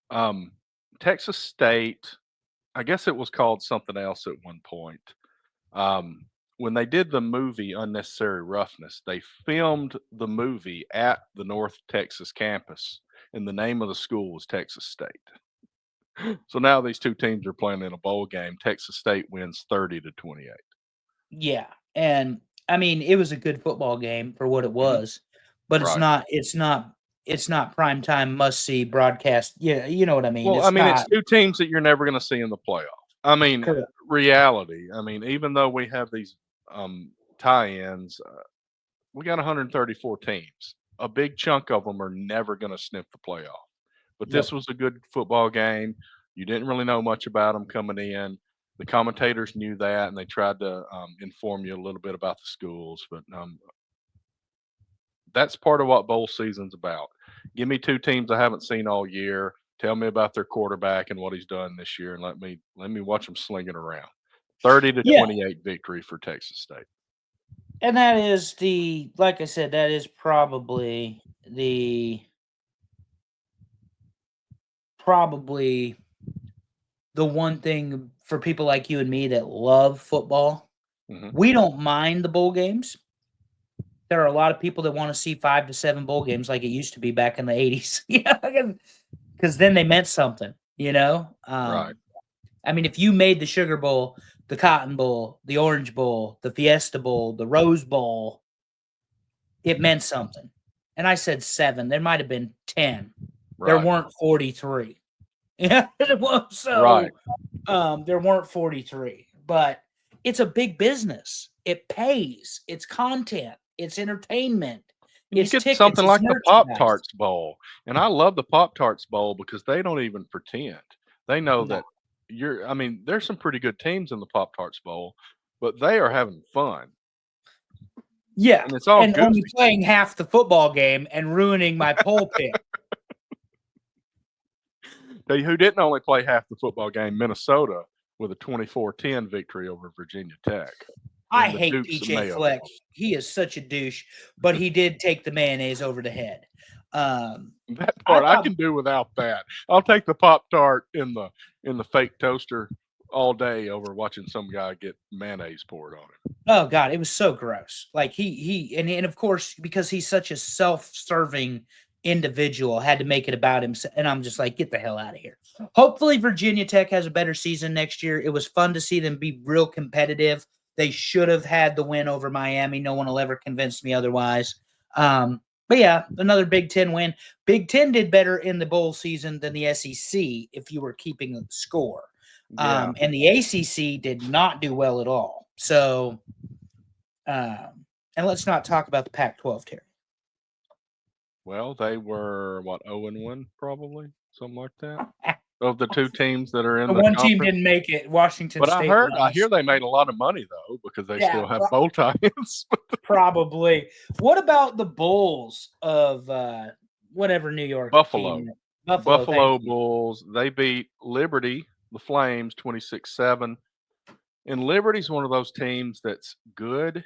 Um, Texas State, I guess it was called something else at one point. Um, when they did the movie Unnecessary Roughness, they filmed the movie at the North Texas campus, and the name of the school was Texas State. So now these two teams are playing in a bowl game. Texas State wins 30-28. yeah. And I mean, it was a good football game for what it Mhm. was, but Right. it's not prime time must see broadcast. Yeah, you know what I mean. Well, I It's mean, it's not two teams that you're never going to see in the playoff. I mean, correct. reality. I mean, even though we have these tie-ins, we got 134 teams. A big chunk of them are never going to sniff the playoff. But this Yep. was a good football game. You didn't really know much about them coming in. The commentators knew that, and they tried to inform you a little bit about the schools. But that's part of what bowl season's about. Give me two teams I haven't seen all year. Tell me about their quarterback and what he's done this year, and let me watch them sling it around. 30 to Yeah. 28 victory for Texas State. And that is like I said, that is probably the one thing for people like you and me that love football. Hmm. We don't mind the bowl games. There are a lot of people that want to see 5 to 7 bowl games like it used to be back in the 80s. Yeah, because then they meant something, you know? Right. I mean, if you made the Sugar Bowl, the Cotton Bowl, the Orange Bowl, the Fiesta Bowl, the Rose Bowl, it meant something. And I said 7. There might have been 10. There Right. weren't 43. Yeah, Right. so there weren't 43. But it's a big business. It pays. It's content. It's entertainment. And you It's get tickets. something It's like the Pop merchandise. Tarts Bowl. And I love the Pop Tarts Bowl because they don't even pretend. They know No. that I mean, there's some pretty good teams in the Pop Tarts Bowl, but they are having fun. Yeah, and it's all and only goofy. playing half the football game and ruining my poll pick. Tell you who didn't only play half the football game, Minnesota, with a 24-10 victory over Virginia Tech I in the hate Duke's PJ Mayo Fleck. Bowl. He is such a douche, but he did take the mayonnaise over the head. That I part I thought, can do without that. I'll take the Pop-Tart in the fake toaster all day over watching some guy get mayonnaise poured on him. oh god, it was so gross. Like and of course because he's such a self-serving individual, had to make it about him. And I'm just like, get the hell out of here. Hopefully, Virginia Tech has a better season next year. It was fun to see them be real competitive. They should have had the win over Miami. No one will ever convince me otherwise. But yeah, another Big Ten win. Big Ten did better in the bowl season than the SEC if you were keeping the score. Yeah. And the ACC did not do well at all. So, and let's not talk about the Pac-12, Terry. Well, they were what 0-1 probably, something like that. Of the two teams that are in The the one team conference. didn't make it. Washington But State I hear lost. they made a lot of money though because they Yeah, still have bowl tie-ins. probably. What about the Bulls of whatever New York Buffalo. team? Buffalo, thank Buffalo you. Bulls, they beat Liberty, the Flames 26-7. And Liberty's one of those teams that's good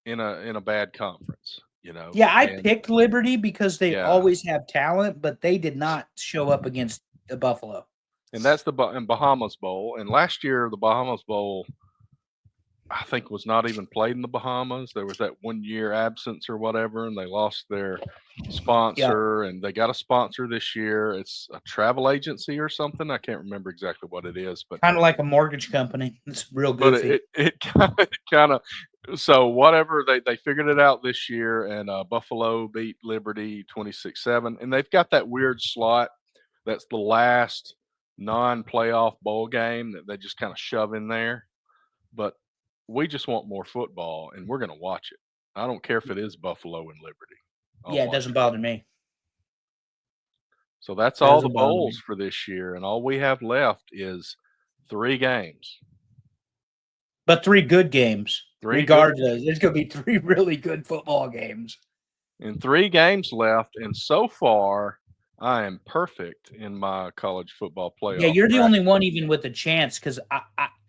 in a bad conference, you know. Yeah, I And picked Liberty because they yeah, always have talent, but they did not show up against the Buffalo. and that's the Bahamas Bowl. And last year the Bahamas Bowl I think was not even played in the Bahamas. There was that 1 year absence or whatever, and they lost their Yeah, sponsor, and they got a sponsor this year. It's a travel agency or something. I can't remember exactly what it is, kind of like a mortgage company. It's real but goofy. it kind of so whatever they figured it out this year, and Buffalo beat Liberty 26-7, and they've got that weird slot that's the last non-playoff bowl game that they just kind of shove in there. But we just want more football, and we're going to watch it. I don't care if it is Buffalo and Liberty. I'll Yeah, it watch doesn't it. bother me. So that's all the Doesn't bother bowls me. for this year, and all we have left is 3 games. But 3 good games, 3 good regardless. There's going to be 3 really good football games. and 3 games left, and so far I am perfect in my college football Yeah, playoff you're the only bracket. one even with a chance because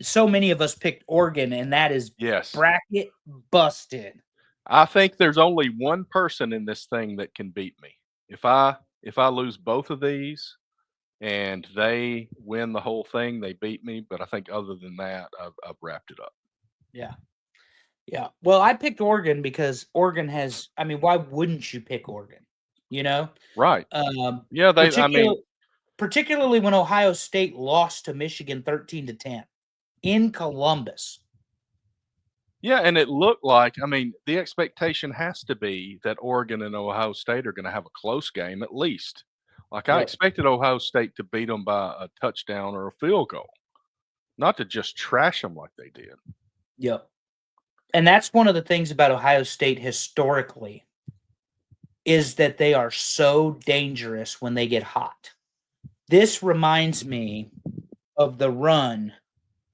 so many of us picked Oregon, and that is Yes, bracket busted. I think there's only one person in this thing that can beat me. If I lose both of these, and they win the whole thing. They beat me, but I think other than that, I've wrapped it up. Yeah. Yeah. Well, I picked Oregon because Oregon has, I mean, why wouldn't you pick Oregon? You know? Right? Um, Yeah. I particular, mean, particularly when Ohio State lost to Michigan 13-10 in Columbus. yeah, and it looked like. I mean, the expectation has to be that Oregon and Ohio State are going to have a close game at least. Like I Yep. expected Ohio State to beat them by a touchdown or a field goal, not to just trash them like they did. Yep. And that's one of the things about Ohio State historically is that they are so dangerous when they get hot. This reminds me of the run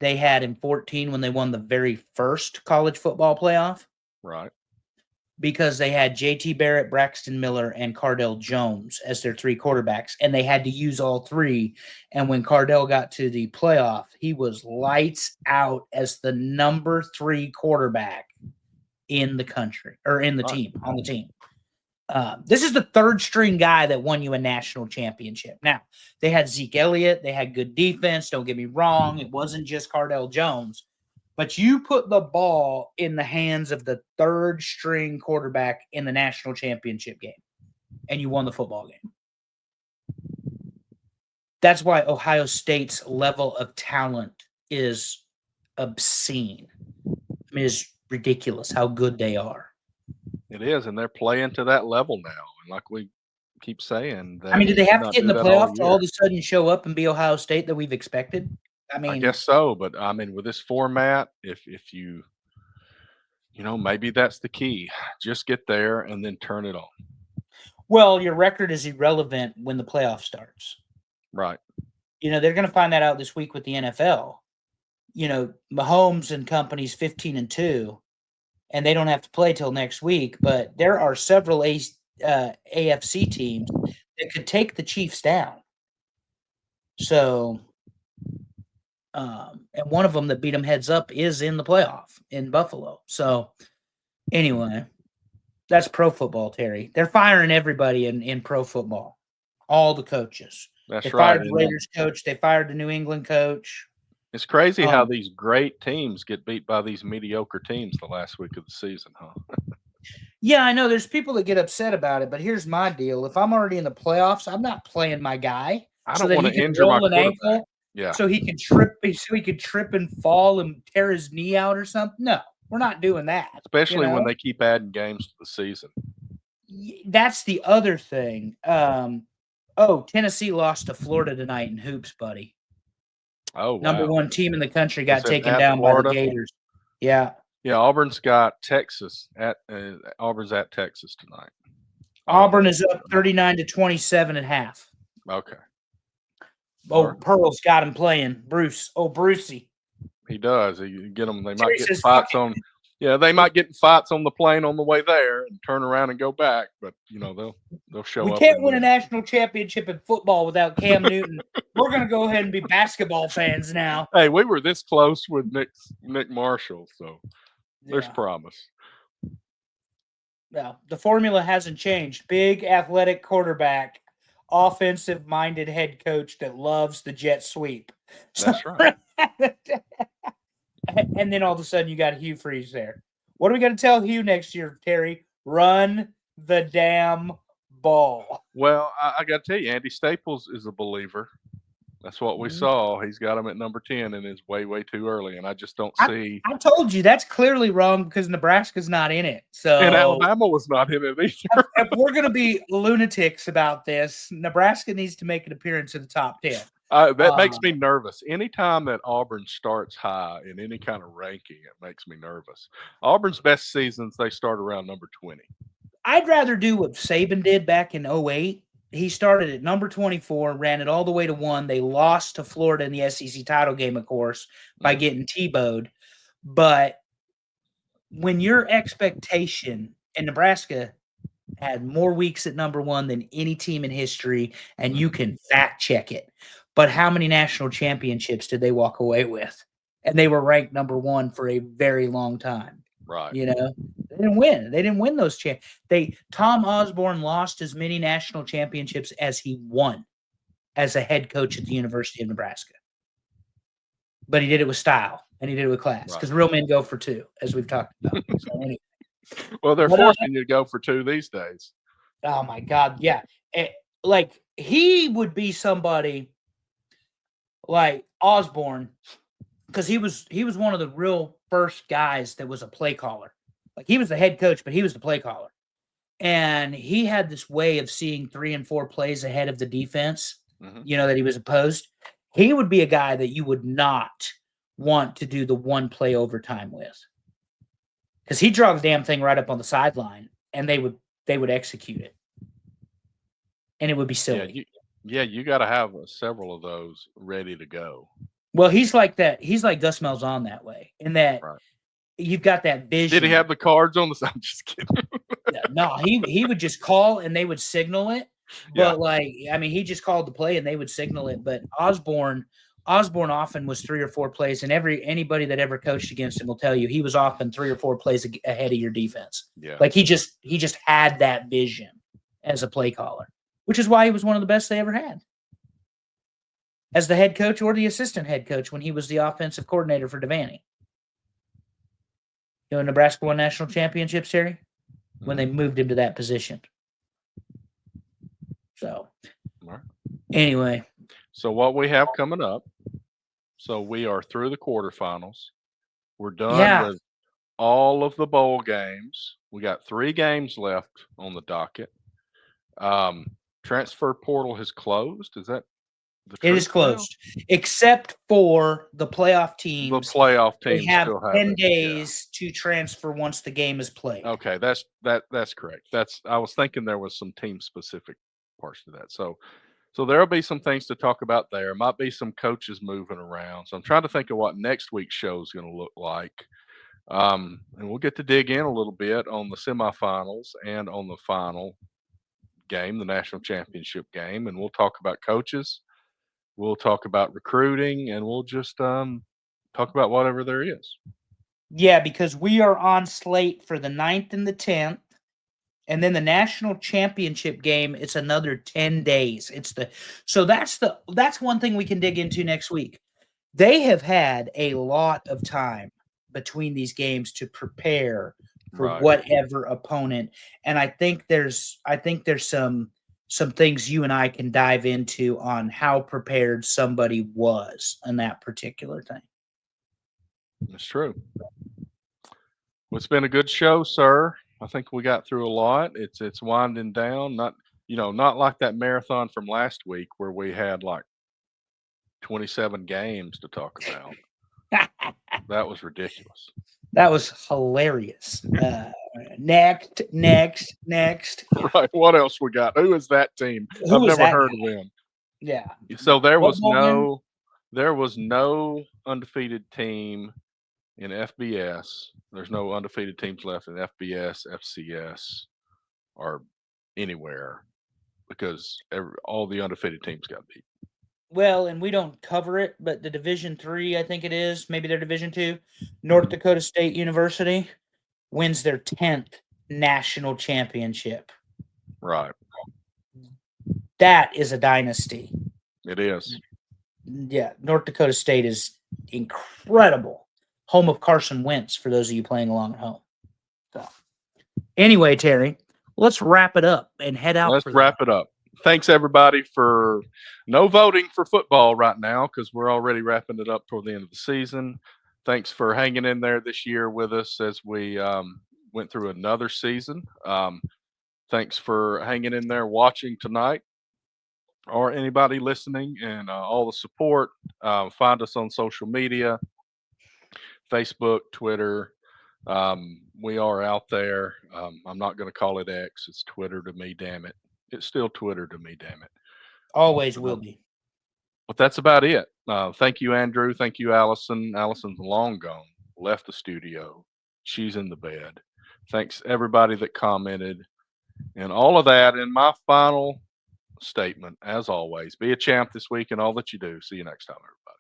they had in 14 when they won the very first college football playoff Right. because they had JT Barrett, Braxton Miller, and Cardell Jones as their 3 quarterbacks, and they had to use all 3. And when Cardell got to the playoff, he was lights out as the number 3 quarterback in the country or in the Right. team on the team. This is the 3rd string guy that won you a national championship. Now, they had Zeke Elliott. They had good defense. Don't get me wrong. It wasn't just Cardell Jones. But you put the ball in the hands of the 3rd string quarterback in the national championship game, and you won the football game. That's why Ohio State's level of talent is obscene. I mean, it's ridiculous how good they are. It is, and they're playing to that level now. And like we keep saying, I mean, they did they did have to not get in do the that all playoffs to all year. of a sudden show up and be Ohio State that we've expected? I I mean, guess so, but I mean, with this format, if maybe that's the key. Just get there and then turn it on. well, your record is irrelevant when the playoff starts. Right. They're going to find that out this week with the NFL. Mahomes and company's 15-2. and they don't have to play till next week. But there are several AFC teams that could take the Chiefs down. So, and one of them that beat them heads up is in the playoff in Buffalo. So, anyway, that's pro football, Terry. They're firing everybody in pro football, all the coaches. That's They right. fired the Raiders coach. They fired the New England coach. It's crazy how these great teams get beat by these mediocre teams the last week of the season, huh? Yeah, I know there's people that get upset about it, but here's my deal. If I'm already in the playoffs, I'm not playing my guy I so don't that want he to can injure my roll an quarterback. ankle, Yeah. so he can trip and fall and tear his knee out or something. No, we're not doing that. Especially when they keep adding games to the season. That's the other thing. Tennessee lost to Florida tonight in hoops, buddy. Oh, wow. Number one team in the country got taken at down Florida? by the Gators. Yeah. Yeah, Auburn's got Texas Auburn's at Texas tonight. Auburn is up 39-27 at half. Okay. Oh, Pearl's got him playing. Bruce. Oh, Brucey. He does. He get them. They might Terry get says, fights on. Yeah, they might get in fights on the plane on the way there and turn around and go back. But they'll show up. We can't win a national championship in football without Cam Newton. We're going to go ahead and be basketball fans now. Hey, we were this close with Nick Marshall, so there's promise. Yeah, the formula hasn't changed. Big athletic quarterback, offensive-minded head coach that loves the jet sweep. That's right. And then all of a sudden you got Hugh Freeze there. What are we going to tell Hugh next year, Terry? Run the damn ball. Well, I got to tell you, Andy Staples is a believer. That's what we saw. He's got him at number 10 and is way, way too early. And I just don't see. I told you that's clearly wrong because Nebraska's not in it. So and Alabama was not in it either. If we're going to be lunatics about this, Nebraska needs to make an appearance in the top 10. That makes me nervous. Anytime that Auburn starts high in any kind of ranking, it makes me nervous. Auburn's best seasons, they start around number 20. I'd rather do what Saban did back in 08. He started at number 24, ran it all the way to 1. They lost to Florida in the SEC title game, of course, by getting T-bowed. But when your expectation, and Nebraska had more weeks at number 1 than any team in history, and you can fact check it. But how many national championships did they walk away with? And they were ranked number 1 for a very long time. Right. They didn't win. They didn't win those Tom Osborne lost as many national championships as he won as a head coach at the University of Nebraska. But he did it with style and he did it with class because real men go for 2, as we've talked about. So anyway. Well, they're forcing you to go for 2 these days. Oh my God, yeah. Like he would be somebody like Osborne, because he was one of the real first guys that was a play caller. Like he was the head coach, but he was the play caller. And he had this way of seeing 3 and 4 plays ahead of the defense, that he was opposed. He would be a guy that you would not want to do the one play overtime with. Because he'd draw the damn thing right up on the sideline and they would execute it. And it would be silly. You got to have several of those ready to go. Well, he's like that. He's like Gus Malzahn that way, in that you've got that vision. Did he have the cards on the side? I'm just kidding. No, he would just call and they would signal it. But he just called the play and they would signal it. But Osborne often was 3 or 4 plays, and anybody that ever coached against him will tell you he was often 3 or 4 plays ahead of your defense. Yeah. Like he just had that vision as a play caller, which is why he was one of the best they ever had as the head coach or the assistant head coach when he was the offensive coordinator for Devaney. Nebraska won national championships, Terry, when they moved him to that position. So, anyway. So what we have coming up, so we are through the quarterfinals. We're done with all of the bowl games. We got 3 games left on the docket. Transfer portal has closed. Is that the truth? It is closed, except for the playoff teams. The playoff teams they have still have 10 days to transfer once the game is played. Okay, that's correct. I was thinking there was some team specific parts to that. So there'll be some things to talk about there. Might be some coaches moving around. So I'm trying to think of what next week's show is going to look like. And we'll get to dig in a little bit on the semifinals and on the final game, the national championship game. And we'll talk about coaches, we'll talk about recruiting, and we'll just talk about whatever there is. Yeah, because we are on slate for the 9th and the 10th. And then the national championship game, it's another 10 days. That's one thing we can dig into next week. They have had a lot of time between these games to prepare for Right. whatever opponent. And I think there's some things you and I can dive into on how prepared somebody was on that particular thing. It's true. Well, it's been a good show, sir. I think we got through a lot. It's winding down. Not like that marathon from last week where we had like 27 games to talk about. That was ridiculous. That was hilarious. Next. Right. What else we got? Who is that team? Who I've was never that heard guy? of them. Yeah. So What bowl game? there was no undefeated team in FBS. There's no undefeated teams left in FBS, FCS, or anywhere because all the undefeated teams got beat. Well, and we don't cover it, but the Division 3, I think it is, maybe they're Division 2, North Dakota State University wins their 10th national championship. Right. That is a dynasty. It is. Yeah, North Dakota State is incredible. Home of Carson Wentz, for those of you playing along at home. So, anyway, Terry, let's wrap it up and head out Let's for wrap it up. Thanks everybody for no voting for football right now because we're already wrapping it up toward the end of the season. Thanks for hanging in there this year with us as we went through another season. Thanks for hanging in there watching tonight or anybody listening and all the support. Find us on social media, Facebook, Twitter. We are out there. I'm not going to call it X. It's Twitter to me, damn it. It's still Twitter to me, damn it. Always will be. But that's about it. Thank you, Andrew. Thank you, Allison. Allison's long gone, left the studio. She's in the bed. Thanks, everybody that commented and all of that. And my final statement, as always, be a champ this week in all that you do. See you next time, everybody.